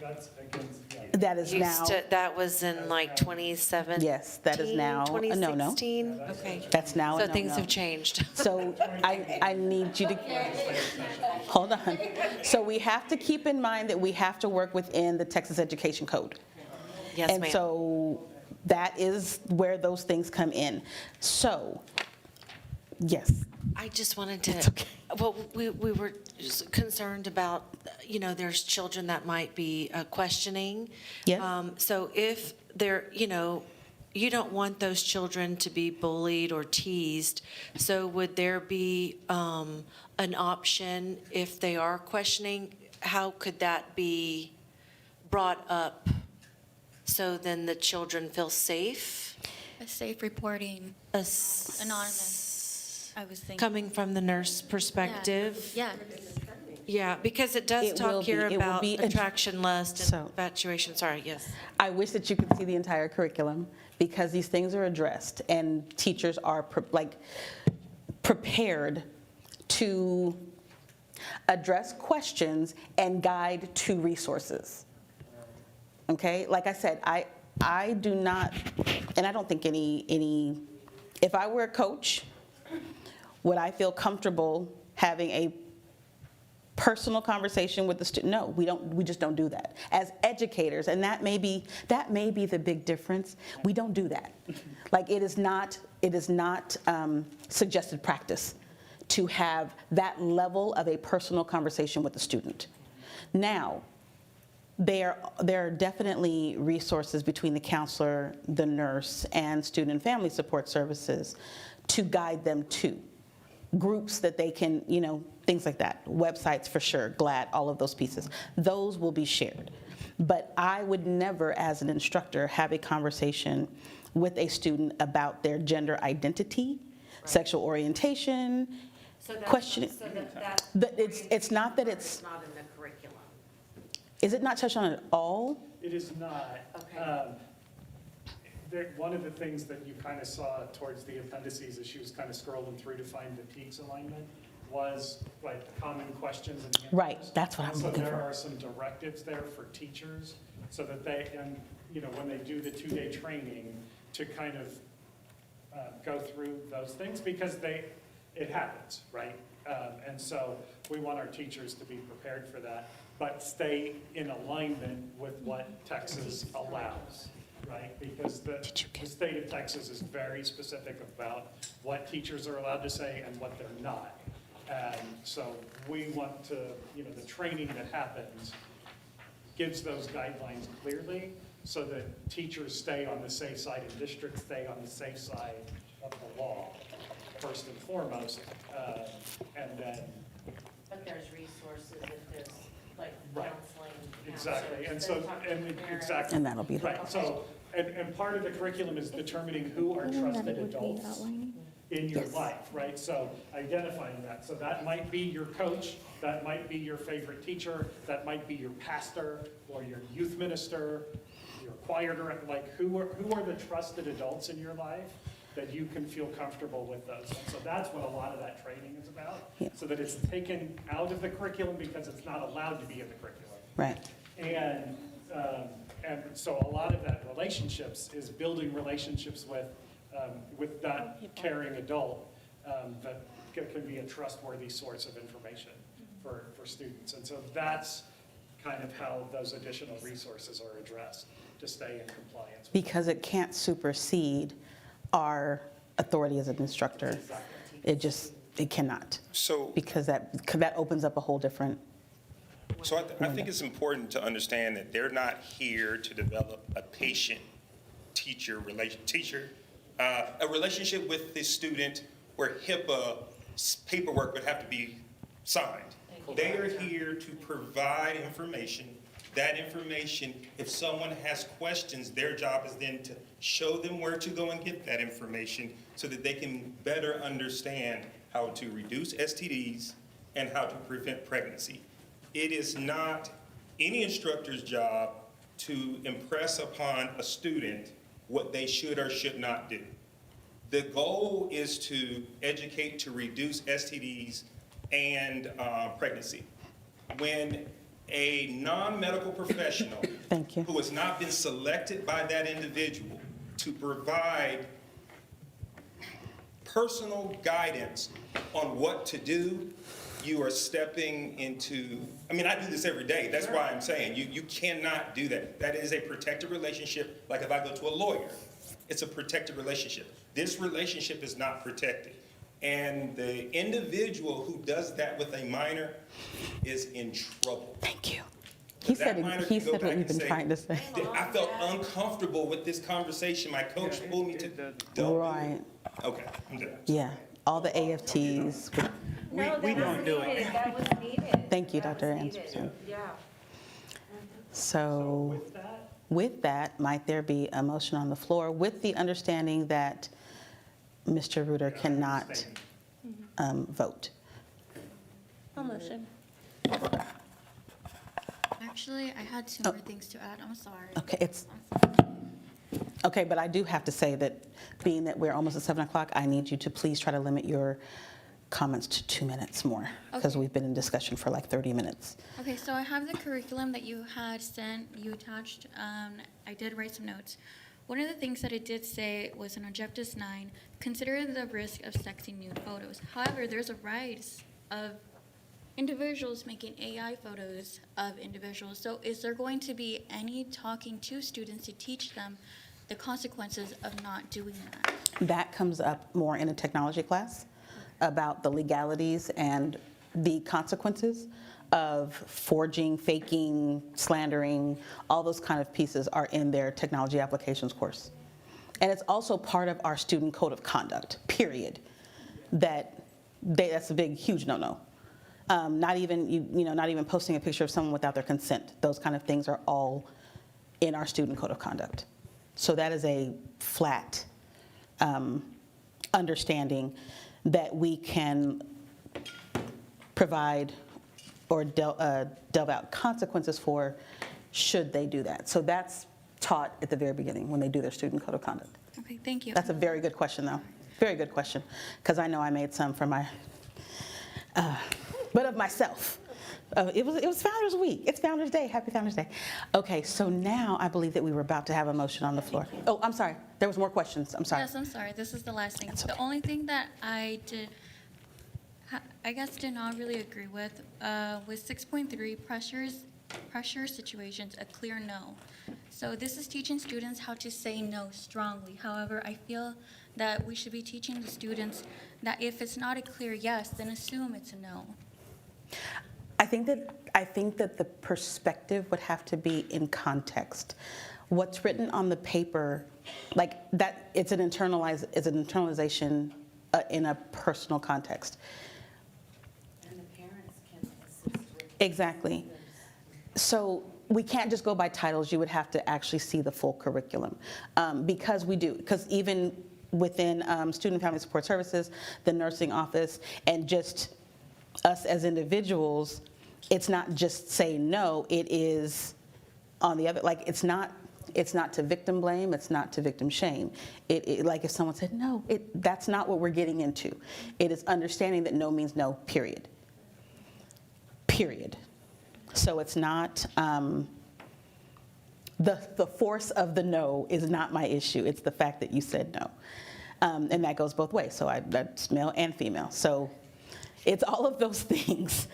That's against, yeah. That is now, That was in like 2017? yes, that is now a no-no. 2016? Okay. That's now a So no-no. things have changed. So I need you to, hold on. So we have to keep in mind that we have to work within the Texas Education Code. Yes, And ma'am. so that is where those things come in. So, yes. I just wanted to, well, we were just concerned about, you know, there's children that might be questioning. Yes. So if they're, you know, you don't want those children to be bullied or teased, so would there be an option if they are questioning? How could that be brought up so then the children feel safe? A safe reporting, anonymous, I was thinking. Coming from the nurse perspective? Yeah. Yeah, because it does talk here about be attraction, lust, So- and infatuation. Sorry, yes. I wish that you could see the entire curriculum, because these things are addressed and teachers are prepared to address questions and guide to resources. Okay, like I said, I do not, and I don't think any, if I were a coach, would I feel comfortable having a personal conversation with the student. No, we just don't do that. As educators, and that may be the big difference, we don't do that. Like, it is not suggested practice to have that level of a personal conversation with the student. Now, there are definitely resources between the counselor, the nurse, and student and family support services to guide them to groups that they can, things like that, websites for sure, GLAD, all of those pieces. Those will be shared. But I would never, as an instructor, have a conversation with a student about their gender identity, sexual orientation, questioning. It's not that it's. Not in the curriculum. Is it not touched on at all? It is not. Okay. One of the things that you kind of saw towards the appendices as she was kind of scrolling through to find the TEKS alignment was like common questions and answers. Right, that's what I'm looking So there for. are some directives there for teachers so that they, and when they do the 2-day training, to kind of go through those things because it happens, right? And so we want our teachers to be prepared for that, but stay in alignment with what Texas allows, right? Because the state of Texas is very specific about what teachers are allowed to say and what they're not. And so we want to, the training that happens gives those guidelines clearly so that teachers stay on the safe side and districts stay on the safe side of the law, first and foremost, and then. But there's resources if there's like Right. counseling. Exactly, and counselors so, that talk to and parents. exactly. And that'll be the- Right, so, and part of the curriculum is determining who are trusted adults in your life, right? So identifying that. So that might be your coach, that might be your favorite teacher, that might be your pastor or your youth minister, your choir director, like who are the trusted adults in your life that you can feel comfortable with those. And so that's what a lot of that training is about, Yeah. so that it's taken out of the curriculum because it's not allowed to be in the curriculum. Right. And so a lot of that relationships is building relationships with that caring adult that can be a trustworthy source of information for students. And so that's kind of how those additional resources are addressed to stay in compliance. Because it can't supersede our authority as an instructor. It cannot. So, Because that opens up a whole different. so I think it's important to understand that they're not here to develop a patient-teacher a relationship with the student where HIPAA paperwork would have to be signed. They are here to provide information. That information, if someone has questions, their job is then to show them where to go and get that information so that they can better understand how to reduce STDs and how to prevent pregnancy. It is not any instructor's job to impress upon a student what they should or should not do. The goal is to educate to reduce STDs and pregnancy. When a non-medical professional Thank you. who has not been selected by that individual to provide personal guidance on what to do, you are stepping into, I do this every day. That's why I'm saying you cannot do that. That is a protected relationship. Like if I go to a lawyer, it's a protected relationship. This relationship is not protected. And the individual who does that with a minor is in trouble. Thank you. He said what we've been trying to say. I felt uncomfortable with this conversation. My coach pulled me to, don't do it. Right. Okay, I'm done. Yeah. All the AFTs. We don't do it. That was needed. Thank you, Dr. Anderson. Yeah. So with that, might there be a motion on the floor with the understanding that Mr. Reuter cannot vote? I'll motion. Actually, I had two more things to add. I'm sorry. Okay, okay, but I do have to say that being that we're almost at 7 o'clock, I need you to please try to limit your comments to 2 minutes more because Okay. we've been in discussion for like 30 minutes. Okay, so I have the curriculum that you had sent, you attached. I did write some notes. One of the things that it did say was in Objectives 9, consider the risk of sexy nude photos. However, there's a rise of individuals making AI photos of individuals. So is there going to be any talking to students to teach them the consequences of not doing that? That comes up more in a technology class about the legalities and the consequences of forging, faking, slandering. All those kind of pieces are in their technology applications course. And it's also part of our student code of conduct, period. That's a big, huge no-no. Not even, not even posting a picture of someone without their consent. Those kind of things are all in our student code of conduct. So that is a flat understanding that we can provide or delve out consequences for should they do that. So that's taught at the very beginning when they do their student code of conduct. Okay, thank you. That's a very good question, though. Very good question, because I know I made some for my, but of myself. It was Founders Week. It's Founders Day. Happy Founders Day. Okay, so now I believe that we were about to have a motion on the floor. Oh, I'm sorry. There was more questions. I'm sorry. Yes, I'm sorry. This is the last thing. That's The okay. only thing that I did not really agree with was 6.3 pressure situations, a clear no. So this is teaching students how to say no strongly. However, I feel that we should be teaching the students that if it's not a clear yes, then assume it's a no. I think that the perspective would have to be in context. What's written on the paper, like that, it's an internalization in a personal context. And the parents can assist with. Exactly. So we can't just go by titles. You would have to actually see the full curriculum, because even within Student and Family Support Services, the nursing office, and just us as individuals, it's not just say no, it is on the other, like it's not to victim blame, it's not to victim shame. Like if someone said no, that's not what we're getting into. It is understanding that no means no, period. Period. So it's not, the force of the no is not my issue, it's the fact that you said no. And that goes both ways, so that's male and female. So it's all of those things.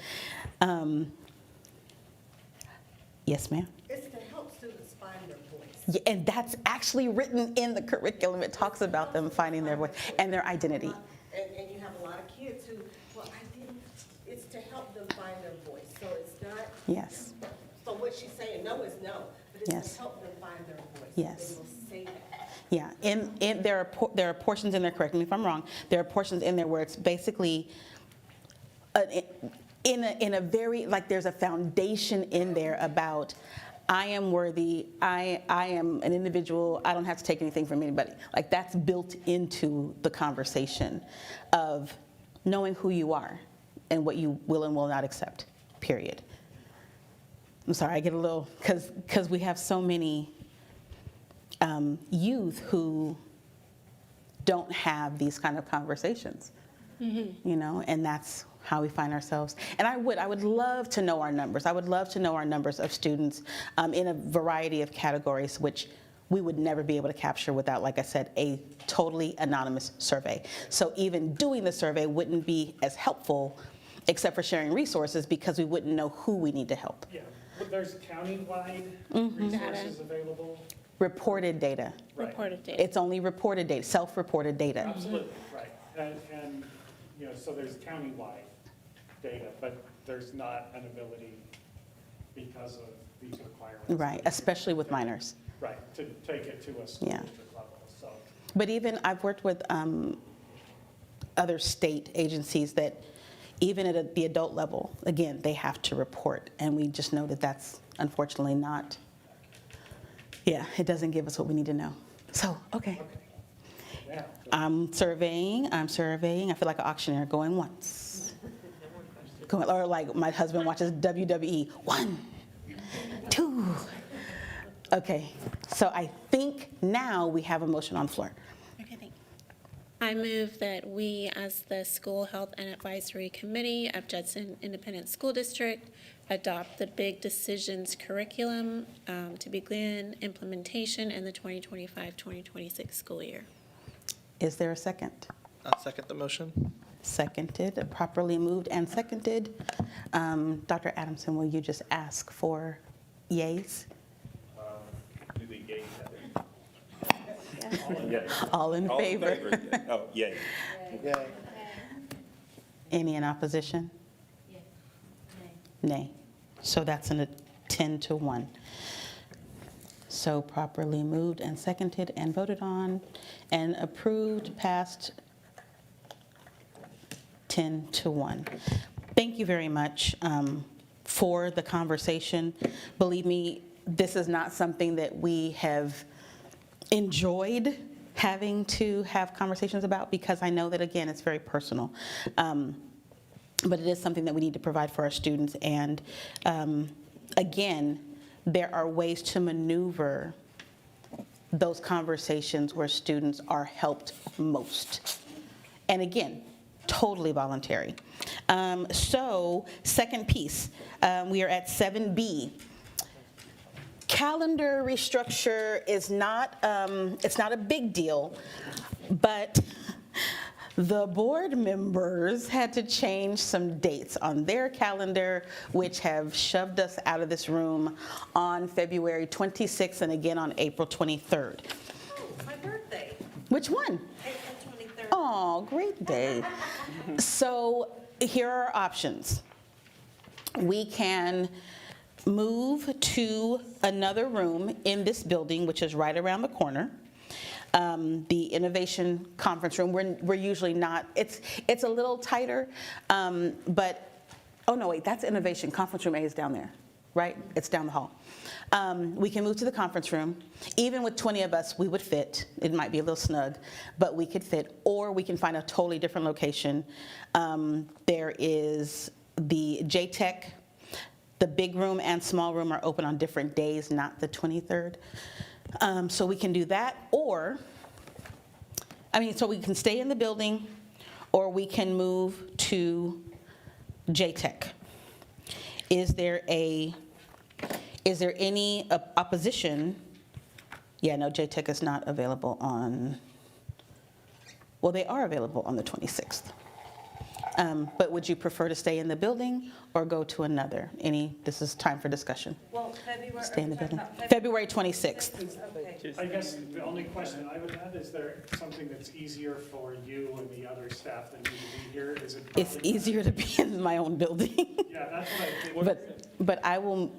Yes, ma'am? It's to help students find their voice. Yeah, and that's actually written in the curriculum. It talks about them finding their voice and their identity. And you have a lot of kids who, well, I didn't, it's to help them find their voice. So it's not. Yes. So what she's saying, no is no, but it's Yes. to help them find their voice. Yes. They will say that. Yeah, there are portions in there, correct me if I'm wrong, there are portions in there where it's basically, in a very, like there's a foundation in there about, I am worthy, I am an individual, I don't have to take anything from anybody. Like that's built into the conversation of knowing who you are and what you will and will not accept, period. I'm sorry, I get a little, because we have so many youth who don't have these kind of conversations, and that's how we find ourselves. And I would love to know our numbers. I would love to know our numbers of students in a variety of categories, which we would never be able to capture without, like I said, a totally anonymous survey. So even doing the survey wouldn't be as helpful, except for sharing resources, because we wouldn't know who we need to help. Yeah, but there's county-wide resources available. Reported data. Right. Reported data. It's only reported data, self-reported data. Absolutely, right. And, so there's county-wide data, but there's not an ability because of these requirements. Right, especially with minors. Right, to take it to a school Yeah. district level, so. But even, I've worked with other state agencies that even at the adult level, again, they have to report. And we just know that that's unfortunately not, it doesn't give us what we need to know. So, okay. Yeah. I'm surveying. I feel like an auctioneer going once. Or like my husband watches WWE. 1, 2. Okay, so I think now we have a motion on the floor. Okay, thank you. I move that we, as the School Health and Advisory Committee of Judson Independent School District, adopt the Big Decisions curriculum to begin implementation in the 2025-2026 school year. Is there a second? I'll second the motion. Seconded, properly moved and seconded. Dr. Adamson, will you just ask for yays? Do the gays have it? All in All in favor? favor? Oh, yay. Yay. Any in opposition? Nay. So that's a 10 to 1. So properly moved and seconded and voted on and approved, passed 10 to 1. Thank you very much for the conversation. Believe me, this is not something that we have enjoyed having to have conversations about, because I know that, again, it's very personal. But it is something that we need to provide for our students. And again, there are ways to maneuver those conversations where students are helped most. And again, totally voluntary. So second piece, we are at 7B. Calendar restructure is not, it's not a big deal, but the board members had to change some dates on their calendar, which have shoved us out of this room on February 26th and again on April 23rd. Oh, my birthday, Which one? April 23rd. Oh, great day. So here are our options. We can move to another room in this building, which is right around the corner. The Innovation Conference Room, we're usually not, it's a little tighter, but, oh no, wait, that's Innovation. Conference Room A is down there, right? It's down the hall. We can move to the conference room. Even with 20 of us, we would fit. It might be a little snug, but we could fit, or we can find a totally different location. There is the JTech. The big room and small room are open on different days, not the 23rd. So we can do that, or, so we can stay in the building, or we can move to JTech. Is there any opposition? Yeah, no, JTech is not available on, well, they are available on the 26th. But would you prefer to stay in the building or go to another? This is time for discussion. Well, February. Stay in the building. February 26th. Okay. I guess the only question I would have, is there something that's easier for you and the other staff that need to be here? Is it? It's easier to be in my own building. Yeah, that's what I think. But I will,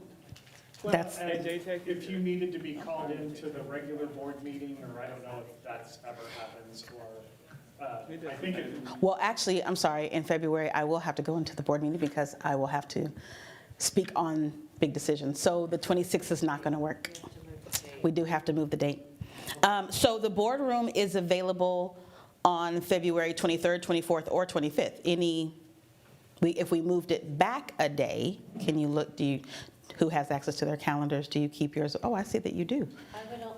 that's, And if you needed to be called into the regular board meeting, or I don't know if that's ever happens, or, I think it. well, actually, I'm sorry, in February, I will have to go into the board meeting because I will have to speak on big decisions. So the 26th is not going to work. We do have to move the date. So the boardroom is available on February 23rd, 24th, or 25th. If we moved it back a day, can you look, who has access to their calendars? Do you keep yours? Oh, I see that you do.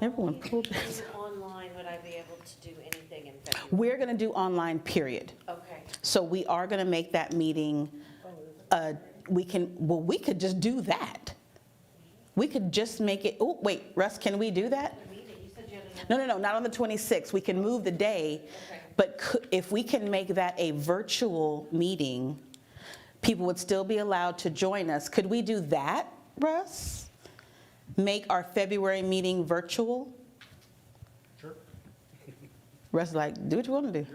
Everyone pulled this. Online, would I be able to do anything in February? We're going to do online, period. Okay. So we are going to make that meeting, we could just do that. We could just make it, oh, wait, Russ, can we do that? No, not on the 26th. We can move the day, but if we can make that a virtual meeting, people would still be allowed to join us. Could we do that, Russ? Make our February meeting virtual? Sure. Russ is like, do what you want to do.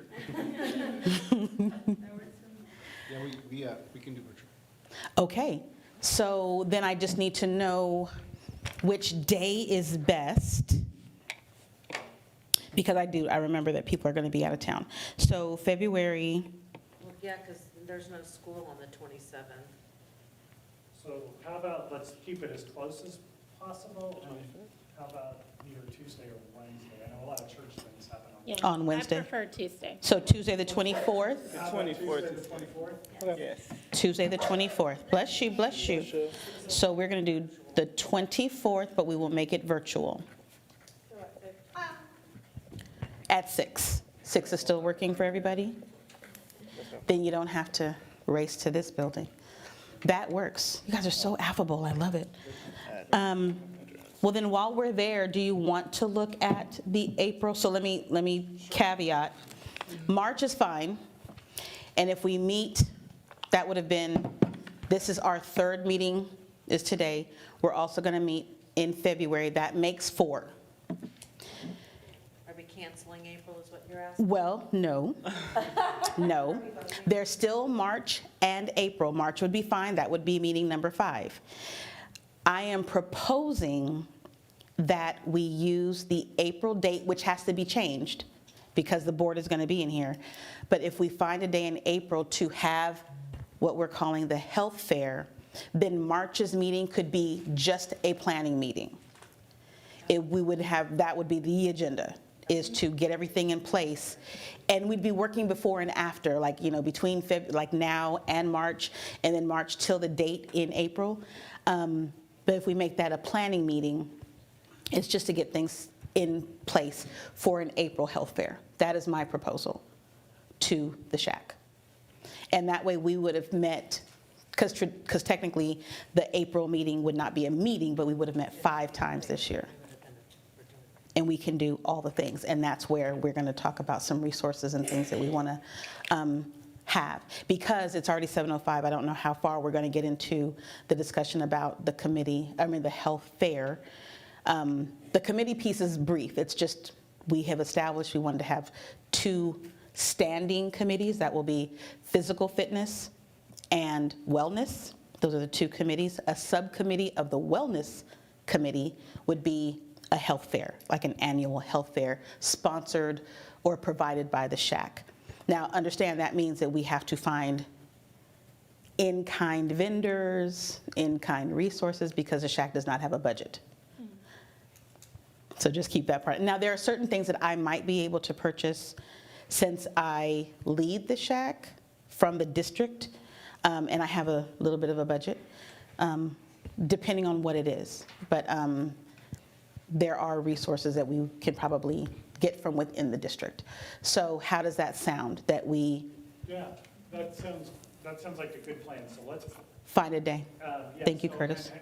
Yeah, we can do virtual. Okay, so then I just need to know which day is best, because I remember that people are going to be out of town. So February, Well, yeah, because there's no school on the 27th. So how about, let's keep it as close as possible, and how about either Tuesday or Wednesday? I know a lot of church things happen on. on Wednesday. I prefer Tuesday. So Tuesday, the 24th? How about Tuesday the 24th? Yes. Tuesday, the 24th. Bless you, bless you. So we're going to do the 24th, but we will make it virtual. At 6. 6 is still working for everybody? Then you don't have to race to this building. That works. You guys are so affable. I love it. Well, then while we're there, do you want to look at the April? So let me caveat. March is fine. And if we meet, that would have been This is our third meeting, is today. We're also going to meet in February. That makes 4. Are we canceling April is what you're asking? Well, no. No. There's still March and April. March would be fine. That would be meeting number 5. I am proposing that we use the April date, which has to be changed because the board is going to be in here. But if we find a day in April to have what we're calling the health fair, then March's meeting could be just a planning meeting. We would have, that would be the agenda, is to get everything in place. And we'd be working before and after, like, between like now and March, and then March till the date in April. But if we make that a planning meeting, it's just to get things in place for an April health fair. That is my proposal to the SHAC. And that way we would have met, because technically the April meeting would not be a meeting, but we would have met 5 times this year. And we can do all the things. And that's where we're going to talk about some resources and things that we want to have. Because it's already 7:05, I don't know how far we're going to get into the discussion about the health fair. The committee piece is brief. It's just, we have established we wanted to have 2 standing committees. That will be physical fitness and wellness. Those are the 2 committees. A subcommittee of the wellness committee would be a health fair, like an annual health fair sponsored or provided by the SHAC. Now, understand that means that we have to find in-kind vendors, in-kind resources, because the SHAC does not have a budget. So just keep that part. Now, there are certain things that I might be able to purchase since I lead the SHAC from the district, and I have a little bit of a budget, depending on what it is. But there are resources that we can probably get from within the district. So how does that sound, that we Yeah, that sounds like a good plan, so let's. find a day? Yeah, Thank you, so, Curtis.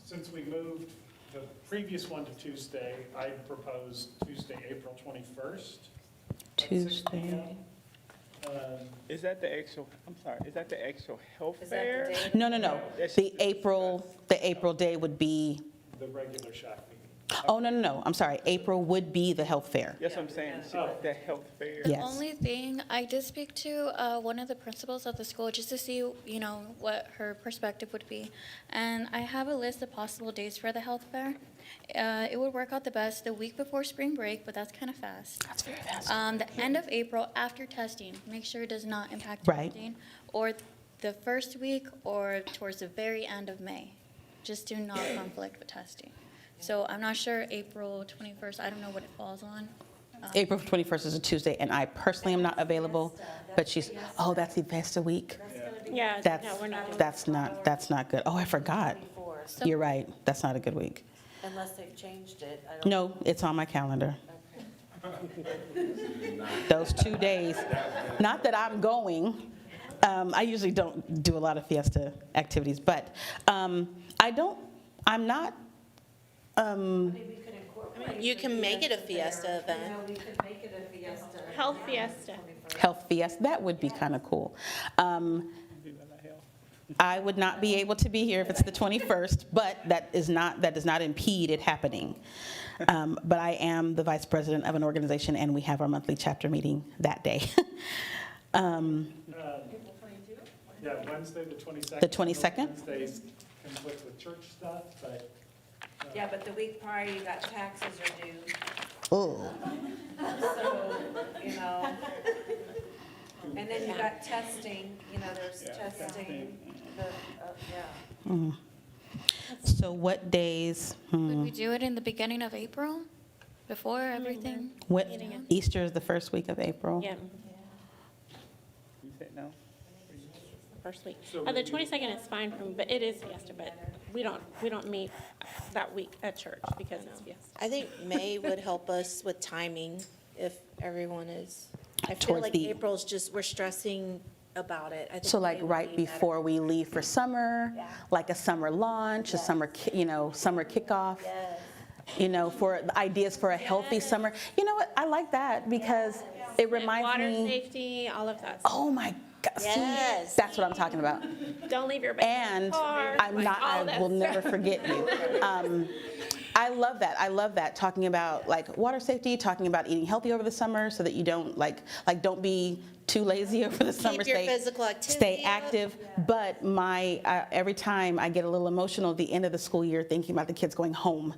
Since we moved the previous one to Tuesday, I proposed Tuesday, April 21st. at 6 Tuesday. p.m. Is that the actual, I'm sorry, is that the actual health fair? No. The April day would be, The regular SHAC meeting. oh, no. I'm sorry. April would be the health fair. That's what I'm saying, the health fair. Yes. Only thing, I did speak to one of the principals of the school just to see, what her perspective would be. And I have a list of possible dates for the health fair. It would work out the best the week before spring break, but that's kind of fast. That's very fast. The end of April after testing, make sure it does not impact Right. testing. Or the first week or towards the very end of May. Just do not conflict with testing. So I'm not sure April 21st, I don't know what it falls on. April 21st is a Tuesday, and I personally am not available, but that's the Vesta week. Yeah, That's not good. Oh, I forgot. You're right. That's not a good week. Unless they've changed it. I don't. No, it's on my calendar. Those 2 days. Not that I'm going. I usually don't do a lot of Fiesta activities, but I'm not. You can make it a Fiesta event. We could make it a Fiesta. Health Fiesta. Health Fiesta, that would be kind of cool. I would not be able to be here if it's the 21st, but that does not impede it happening. But I am the vice president of an organization, and we have our monthly chapter meeting that day. Yeah, Wednesday, the 22nd. The 22nd? Wednesdays conflict with church stuff, but. Yeah, but the week prior, you got taxes are due, Oh, so, and then you got testing, there's testing, yeah. so what days? Could we do it in the beginning of April, before everything? What, Easter is the first week of April? Yeah, You said no? first week. The 22nd is fine but it is Fiesta, but we don't meet that week at church because it's Fiesta. I think May would help us with timing if everyone is, I feel Towards like the- April's just, we're stressing about it. I think So like May would right be better. before we leave for summer, like a summer launch, a summer, summer kickoff? For the ideas for a healthy summer. You know what, I like that because it reminds Water me. safety, all of that. Oh my Yes. That's what I'm talking about. Don't leave your bag in And the car, I'm like, not, all I that will stuff. never forget you. I love that. I love that, talking about like water safety, talking about eating healthy over the summer so that you don't don't be too lazy over the summer. your Stay- physical activity Stay up. active. But every time I get a little emotional at the end of the school year thinking about the kids going home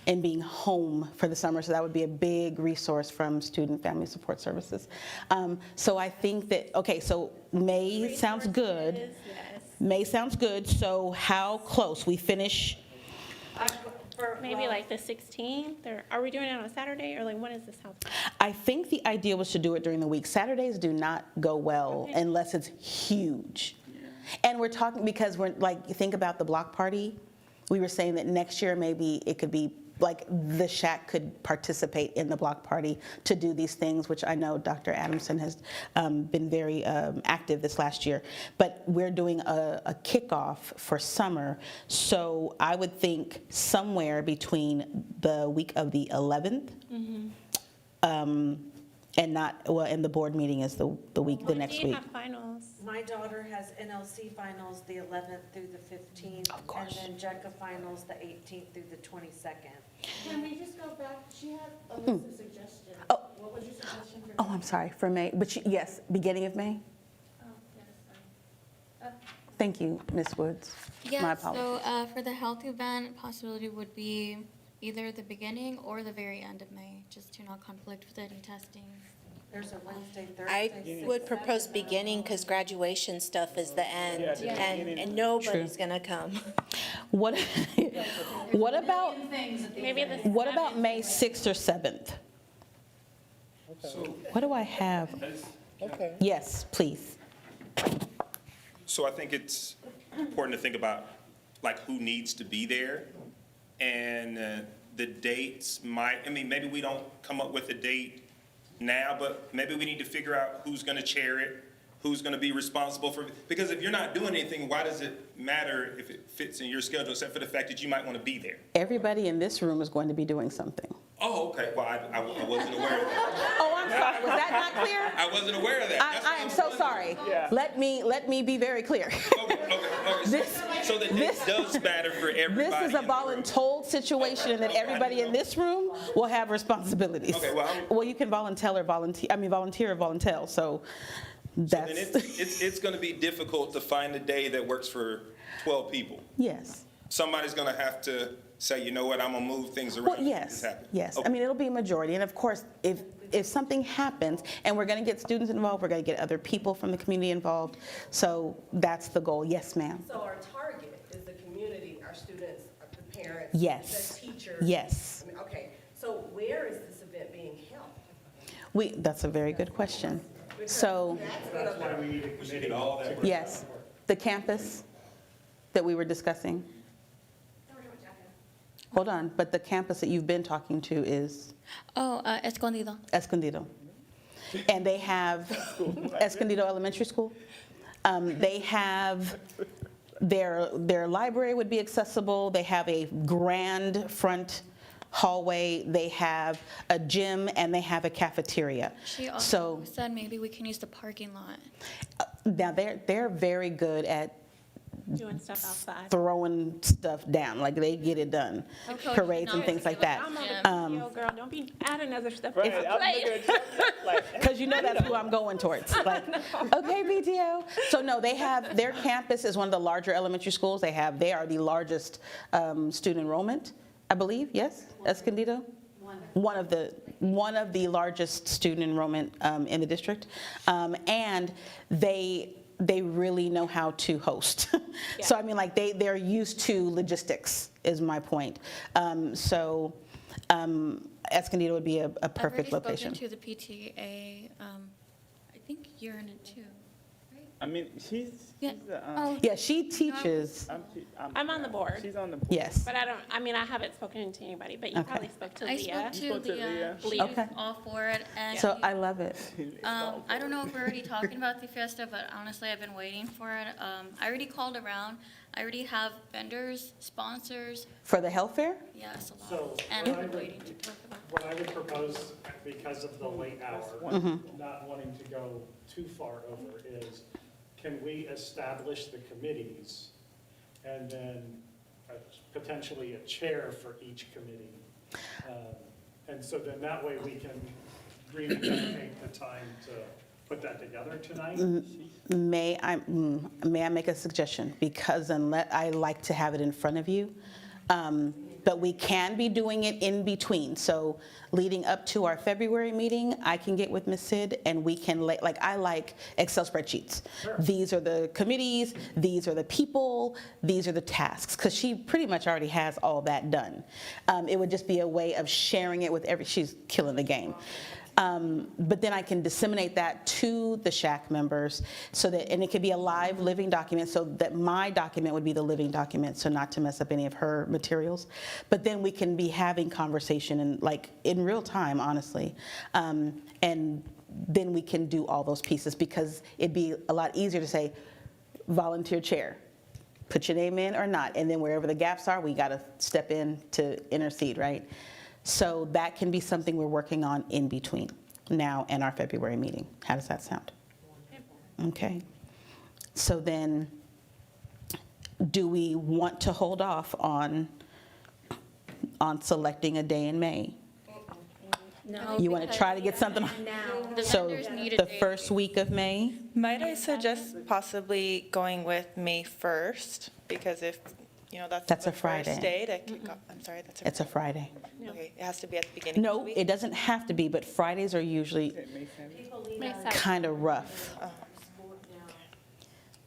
and being home for the summer. So that would be a big resource from Student Family Support Services. So I think that, okay, so May sounds good. Yes. May sounds good. So how close? We finish, Maybe like the 16th, or are we doing it on a Saturday, or like, when is this house? I think the idea was to do it during the week. Saturdays do not go well unless it's huge. And we're talking, because we're like, think about the block party. We were saying that next year maybe it could be like the SHAC could participate in the block party to do these things, which I know Dr. Adamson has been very active this last year. But we're doing a kickoff for summer, so I would think somewhere between the week of the 11th, and the board meeting is the week, the next Do you week. have finals? My daughter has NLC finals the 11th through the 15th. Of course. And then JECA finals the 18th through the 22nd. Can we just go back? She had a list of suggestions. Oh. What was your suggestion for? Oh, I'm sorry, for May, but yes, beginning of May? Oh, yes, sorry. Thank you, Ms. Woods. My Yeah, apologies. so for the health event, possibility would be either the beginning or the very end of May, just to not conflict with any testing. There's a Wednesday, I Thursday. would propose beginning because graduation stuff is the end, and nobody's gonna come. What about, Maybe the what about May 6th or 7th? What do I have? Okay. Yes, please. So I think it's important to think about like who needs to be there, and the dates might, maybe we don't come up with a date now, but maybe we need to figure out who's gonna chair it, who's gonna be responsible for, because if you're not doing anything, why does it matter if it fits in your schedule, except for the fact that you might wanna be there? Everybody in this room is going to be doing something. Oh, okay, well, I wasn't aware of that. Oh, I'm sorry, was that not clear? I wasn't aware of that. That's I why am was so wondering. sorry. Yeah. Let me be very clear. Okay. So the date does matter for everybody. This is a in the room. voluntold situation that everybody in this room will have responsibilities. Okay, well, Well, you can volunteer or volunteer, so Then that's, it's going to be difficult to find a day that works for 12 people. yes. Somebody's going to have to say, you know what, I'm going to move things around. Well, to make yes, this happen. yes. Okay. I mean, it'll be a majority. And of course, if something happens, and we're going to get students involved, we're going to get other people from the community involved. So that's the goal. Yes, ma'am. So our target is the community, our students, the parents, Yes. the teachers. Yes. I mean, okay, so where is this event being held? That's a very good question. So, That's why we need a committee. All that. yes, the campus that we were discussing. Hold on, but the campus that you've been talking to is Oh, Escondido. Escondido. And they have Escondido Elementary School. They have, their library would be accessible. They have a grand front hallway. They have a gym, and they have a cafeteria. She So also said maybe we can use the parking lot. now they're very good at doing stuff outside. throwing stuff down, like they get it done, parades and things like that. I'm on the video, girl, don't be adding other stuff. Right, to I'm play. looking at you like, Because you know that's who I'm going towards. Like, okay, BTO. So no, they have, their campus is one of the larger elementary schools. They are the largest student enrollment, I believe, yes? Escondido? One of the largest student enrollment in the district. And they really know how to host. So I mean, like they're used to logistics is my point. So Escondido would be a perfect location. I've already spoken to the PTA, I think you're in it too, right? I mean, she's Yeah. the, Oh, Yeah, she teaches, I'm on the board. She's on the board. yes. But I haven't spoken to anybody, but you Okay. probably spoke to I Leah. spoke to spoke to Leah. Leah. She Okay. was all for it, and So I love it. I don't know if we're already talking about the fiesta, but honestly, I've been waiting for it. I already called around. I already have vendors, sponsors, For the health fair? yes, a So lot. And what I I'm would- waiting to talk about. What I would propose, because of the late hour, not wanting to go too far over, is can we establish the committees and then potentially a chair for each committee? And so then that way we can really dedicate the time to put that together tonight. May I make a suggestion? Because I like to have it in front of you, but we can be doing it in between. So leading up to our February meeting, I can get with Ms. Sid and we can, I like Excel spreadsheets. These are the committees, these are the people, these are the tasks, because she pretty much already has all that done. It would just be a way of sharing it with she's killing the game. But then I can disseminate that to the SHAC members so that, and it could be a live living document so that my document would be the living document, so not to mess up any of her materials. But then we can be having conversation in real time, honestly. And then we can do all those pieces because it'd be a lot easier to say, volunteer chair, put your name in or not. And then wherever the gaps are, we got to step in to intercede, right? So that can be something we're working on in between now and our February meeting. How does that sound? Okay. So then, do we want to hold off on selecting a day in May? No. You want to try to get something? The So vendors need a the date. first week of May? Might I suggest possibly going with May 1st? Because if, That's the a Friday. first day to kick off, I'm sorry, that's a It's a Friday. Okay, it has to be at the beginning of the No, week? it doesn't have to be, but Fridays are usually kind of rough.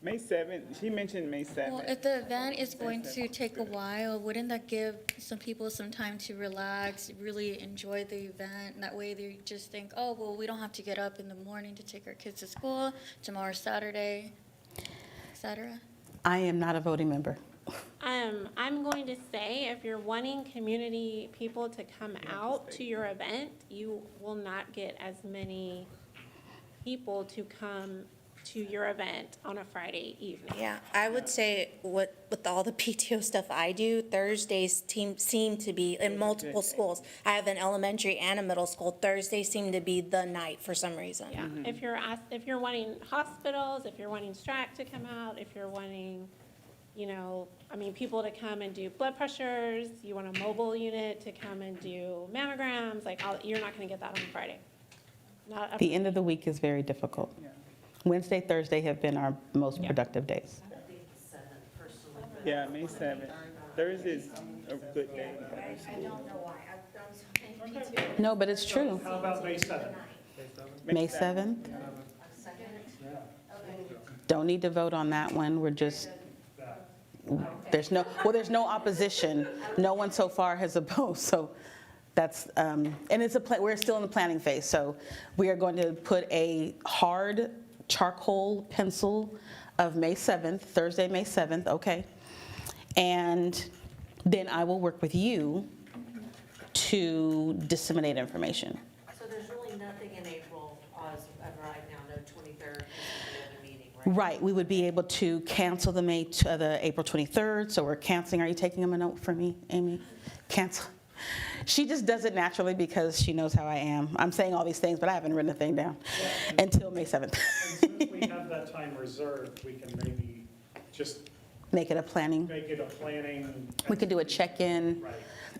May 7th, she mentioned May 7th. Well, if the event is going to take a while, wouldn't that give some people some time to relax, really enjoy the event? And that way they just think, oh, well, we don't have to get up in the morning to take our kids to school, tomorrow's Saturday, et cetera. I am not a voting member. I'm going to say, if you're wanting community people to come out to your event, you will not get as many people to come to your event on a Friday evening. Yeah, I would say with all the PTO stuff I do, Thursdays seem to be in multiple schools. I have an elementary and a middle school. Thursdays seem to be the night for some reason. Yeah, if you're wanting hospitals, if you're wanting SHAC to come out, if you're wanting, people to come and do blood pressures, you want a mobile unit to come and do mammograms, you're not gonna get that on a Friday. The end of the week is very difficult. Wednesday, Thursday have been our most productive days. Yeah, May 7th. Thursday's a good day. No, but it's true. How about May 7th? May 7th? Don't need to vote on that one. We're just, there's no opposition. No one so far has opposed, so that's, and we're still in the planning phase, so we are going to put a hard charcoal pencil of May 7th, Thursday, May 7th, okay? And then I will work with you to disseminate information. So there's really nothing in April as of right now, no 23rd meeting, right? Right, we would be able to cancel the April 23rd, so we're canceling. Are you taking a note for me, Amy? Cancel. She just does it naturally because she knows how I am. I'm saying all these things, but I haven't written a thing down until May 7th. And since we have that time reserved, we can maybe just Make it a planning. make it a planning. We could do a check-in. Right.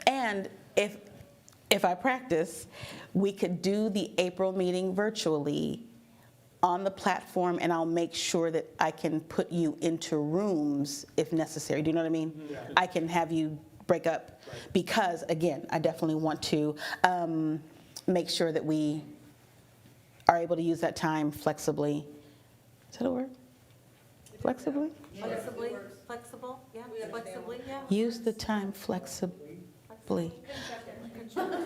And if I practice, we could do the April meeting virtually on the platform, and I'll make sure that I can put you into rooms if necessary. Do you know what I mean? Yeah. I can have you break up because, again, I definitely want to make sure that we are able to use that time flexibly. Is that a word? Flexibly? Flexible, yeah, flexibly, yeah. Use the time flexibly.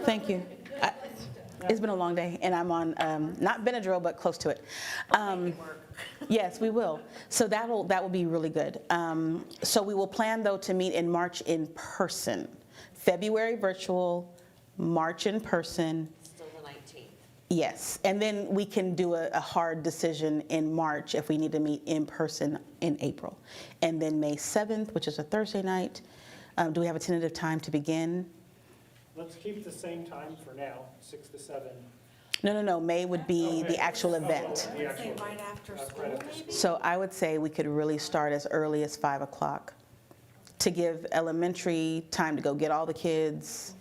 Thank you. It's been a long day, and I'm on, not Benadryl, but close to it. Yes, we will. So that will be really good. So we will plan, though, to meet in March in person. February virtual, March in person. Still the 19th. Yes, and then we can do a hard decision in March if we need to meet in person in April. And then May 7th, which is a Thursday night, do we have a tentative time to begin? Let's keep the same time for now, 6 to 7. No, May would be the actual event. The actual- Right after right school, after maybe? So I would say we could really start as early as 5 o'clock to give elementary time to go get all the kids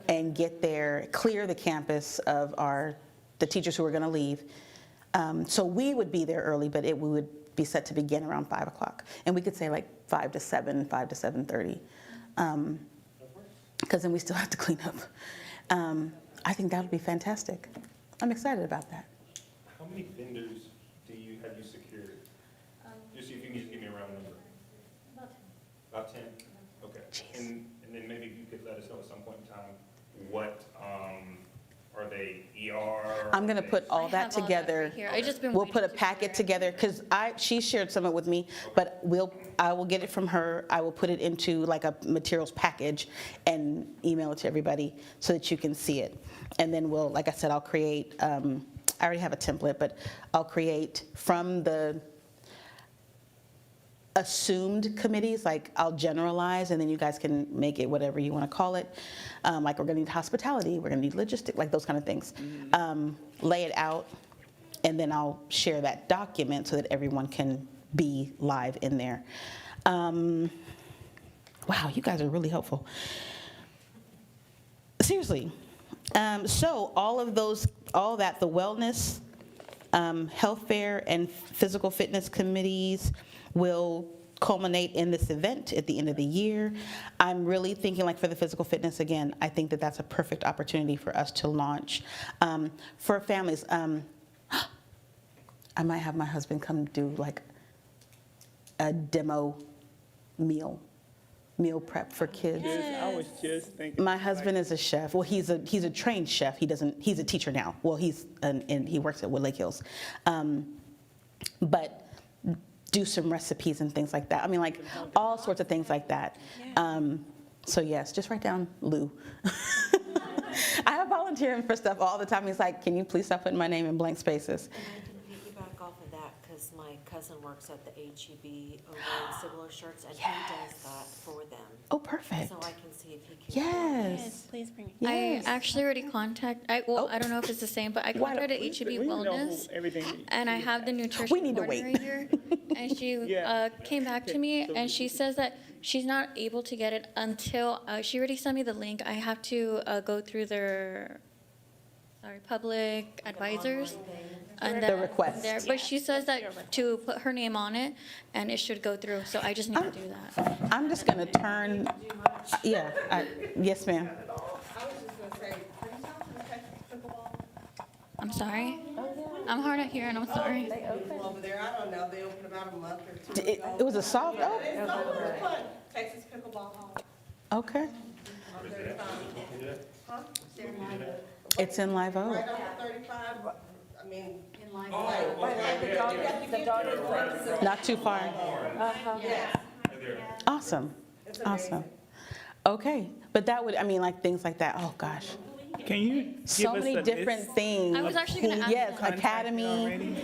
and get there, clear the campus of the teachers who are going to leave. So we would be there early, but we would be set to begin around 5 o'clock. And we could say like 5 to 7, 5 to 7:30, because then we still have to clean up. I think that would be fantastic. I'm excited about that. How many vendors have you secured? Just see if you can just give me a round number. About 10? Okay. And then maybe you could let us know at some point in time, what, are they ER? I'm going to put all I that have all that together. right here. I just been We'll waiting put a to packet share. together, because she shared some of it with me, but I will get it from her. I will put it into like a materials package and email it to everybody so that you can see it. And then like I said, I'll create, I already have a template, but I'll create from the assumed committees, like I'll generalize, and then you guys can make it whatever you want to call it. Like we're going to need hospitality, we're going to need logistics, like those kind of things. Lay it out, and then I'll share that document so that everyone can be live in there. Wow, you guys are really helpful. Seriously. So all that, the wellness, health fair, and physical fitness committees will culminate in this event at the end of the year. I'm really thinking, like for the physical fitness, again, I think that that's a perfect opportunity for us to launch. For families, I might have my husband come do like a demo meal prep for kids. I was just thinking. My husband is a chef. Well, he's a trained chef. He's a teacher now. Well, and he works at Woodlake Hills. But do some recipes and things like that. I mean, like all sorts of things like that. So yes, just write down Lou. I have volunteering for stuff all the time. He's like, can you please stop putting my name in blank spaces? And I can piggyback off of that because my cousin works at the HEB over in similar shirts, and he does that for them. Oh, perfect. So I can see if he can. Yes. Please bring it. Yes. I actually already I don't know if it's the same, but I Why don't- contacted HEB We know Wellness, everything. and I have the nutrition We need to coordinator wait. and she Yeah. came back to me, and she says that she's not able to get it until, she already sent me the link. I have to go through their, public advisors. And The then request. there, but she says that to put her name on it, and it should go through, so I just need to do that. I'm just going to turn. Yes, ma'am. I'm sorry. I'm hard of hearing, I'm sorry. Over there, I don't know, they opened about a month or two ago. It was a soft It's so much fun. Texas Pickleball Hall. Okay. It's in Live Oak. Right on the 35, I mean. Not too far. Awesome. Awesome. Okay. But that would, like things like that. Oh, gosh. Can you give So us many a different list? things. I was actually gonna ask Yes, that. Academy. Already?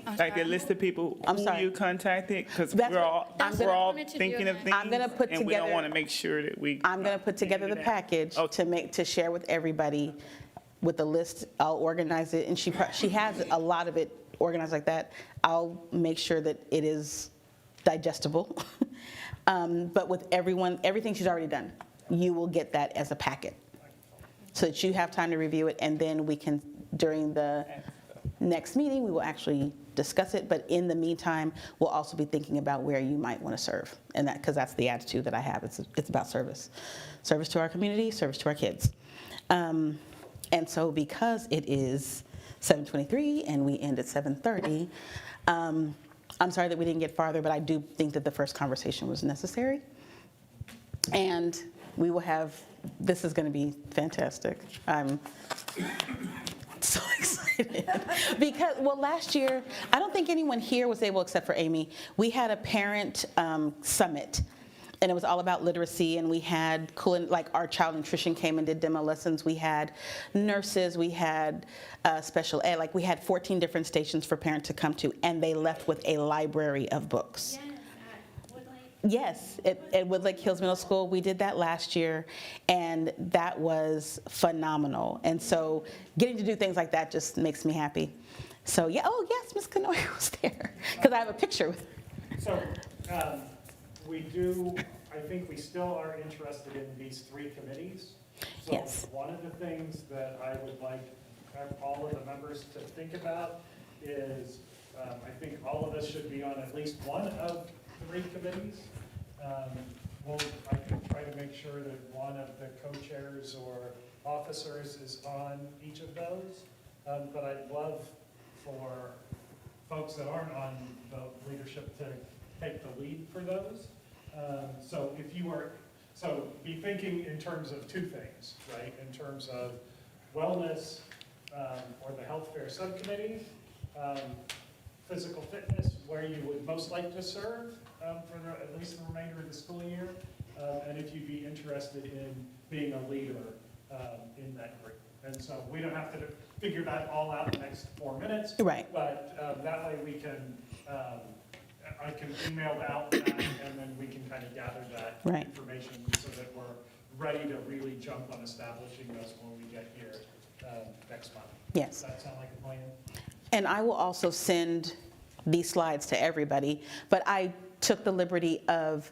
I'm Like a sorry. list of people I'm who sorry. you contacted? Because That's we're what- all, that's we're what I all wanted to do thinking of next. things. I'm gonna put And we don't together- want to make sure that we. I'm going to put together the that. package to share with everybody with the list. I'll organize it, and she has a lot of it organized like that. I'll make sure that it is digestible. But with everything she's already done, you will get that as a packet so that you have time to review it, and then we can, during the next meeting, we will actually discuss it. But in the meantime, we'll also be thinking about where you might want to serve, and that, because that's the attitude that I have. It's about service to our community, service to our kids. And so because it is 7:23 and we end at 7:30, I'm sorry that we didn't get farther, but I do think that the first conversation was necessary. And we will this is going to be fantastic. I'm so excited. Because, last year, I don't think anyone here was able, except for Amy, we had a parent summit. and it was all about literacy, and we had like our child nutrition came and did demo lessons. We had nurses, we had special ed, like we had 14 different stations for parents to come to, and they left with a library of books. Yes, at Woodlake Hills Middle School, we did that last year, and that was phenomenal. And so getting to do things like that just makes me happy. So yeah, oh yes, Ms. Kanoy was there, because I have a picture with her. So we do, I think we still are interested in these 3 committees. So Yes. one of the things that I would like all of the members to think about is, I think all of us should be on at least one of 3 committees. I can try to make sure that one of the co-chairs or officers is on each of those. But I'd love for folks that aren't on the leadership to take the lead for those. So if you are, so be thinking in terms of 2 things, right? In terms of wellness, or the health fair subcommittee, physical fitness, where you would most like to serve for at least the remainder of the school year, and if you'd be interested in being a leader in that group. And so we don't have to figure that all out in the next 4 minutes. Right. But that way we can, I can email out that, and then we can kind of gather that Right. information so that we're ready to really jump on establishing those when we get here next month. Yes. Does that sound like a plan? And I will also send these slides to everybody, but I took the liberty of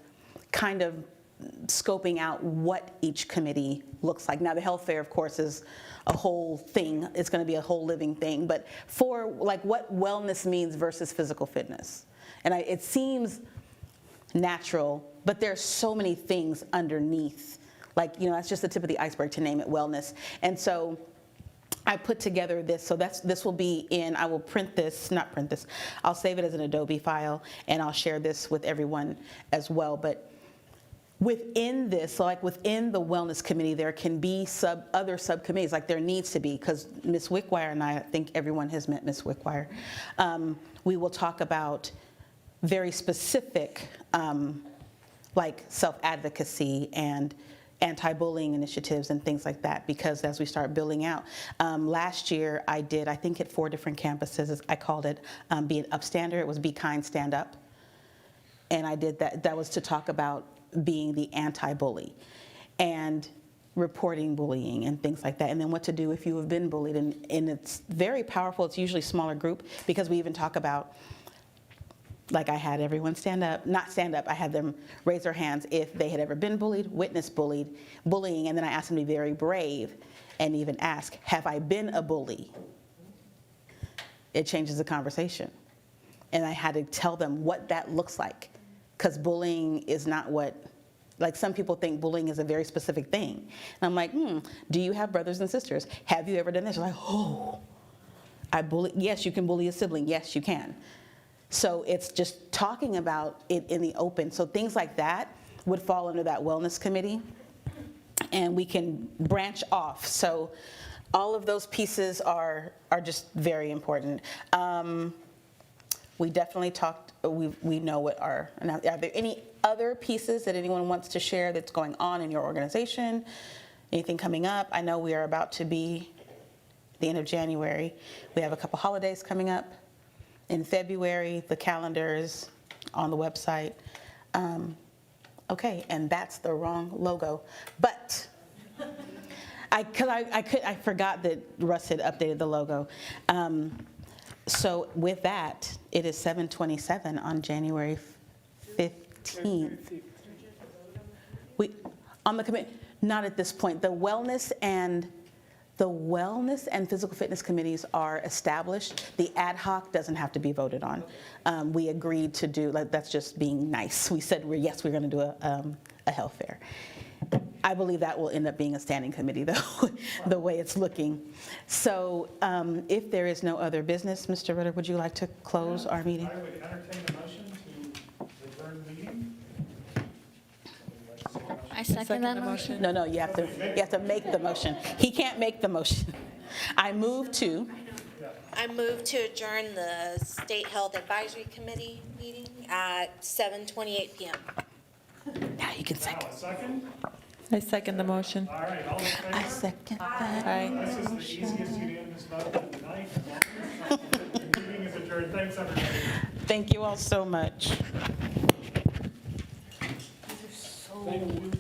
kind of scoping out what each committee looks like. Now, the health fair, of course, is a whole thing. It's going to be a whole living thing. But for like what wellness means versus physical fitness. And it seems natural, but there's so many things underneath. Like, you know, that's just the tip of the iceberg to name it wellness. And so I put together this, so this will be in, I will I'll save it as an Adobe file, and I'll share this with everyone as well. But within this, so like within the wellness committee, there can be other subcommittees, like there needs to be, because Ms. Wickwire and I think everyone has met Ms. Wickwire. We will talk about very specific, like self-advocacy and anti-bullying initiatives and things like that, because as we start building out, last year I think at 4 different campuses, I called it Be an Upstander. It was Be Kind, Stand Up. And I did that was to talk about being the anti-bully and reporting bullying and things like that, and then what to do if you have been bullied. And it's very powerful. It's usually a smaller group, because we even talk about, like I had everyone not stand up, I had them raise their hands if they had ever been bullied, witnessed bullying, and then I asked them to be very brave and even ask, have I been a bully? It changes the conversation. And I had to tell them what that looks like, because bullying is not what, like some people think bullying is a very specific thing. And I'm like, do you have brothers and sisters? Have you ever done this? They're like, oh, I bully. Yes, you can bully a sibling. Yes, you can. So it's just talking about it in the open. So things like that would fall under that wellness committee, and we can branch off. So all of those pieces are just very important. We definitely talked, we know what are there any other pieces that anyone wants to share that's going on in your organization? Anything coming up? I know we are about to be at the end of January. We have a couple holidays coming up. In February, the calendar is on the website. Okay, and that's the wrong logo. But I forgot that Russ had updated the logo. So with that, it is 7:27 on January 15th. On the committee, not at this point. The wellness and physical fitness committees are established. The ad hoc doesn't have to be voted on. We agreed to do, like, that's just being nice. We said, yes, we're going to do a health fair. I believe that will end up being a standing committee, though, the way it's looking. So if there is no other business, Mr. Ritter, would you like to close our meeting? I would entertain a motion to adjourn the meeting. I second that motion. No, you have to make the motion. He can't make the motion. I move to adjourn the State Health Advisory Committee meeting at 7:28 p.m. Now you can Now, second. a second? I second the motion. All right, all in favor? Second Aye. This is the easiest unanimous vote of the night. The meeting is adjourned. Thanks, everybody. Thank you all so much. Thank you.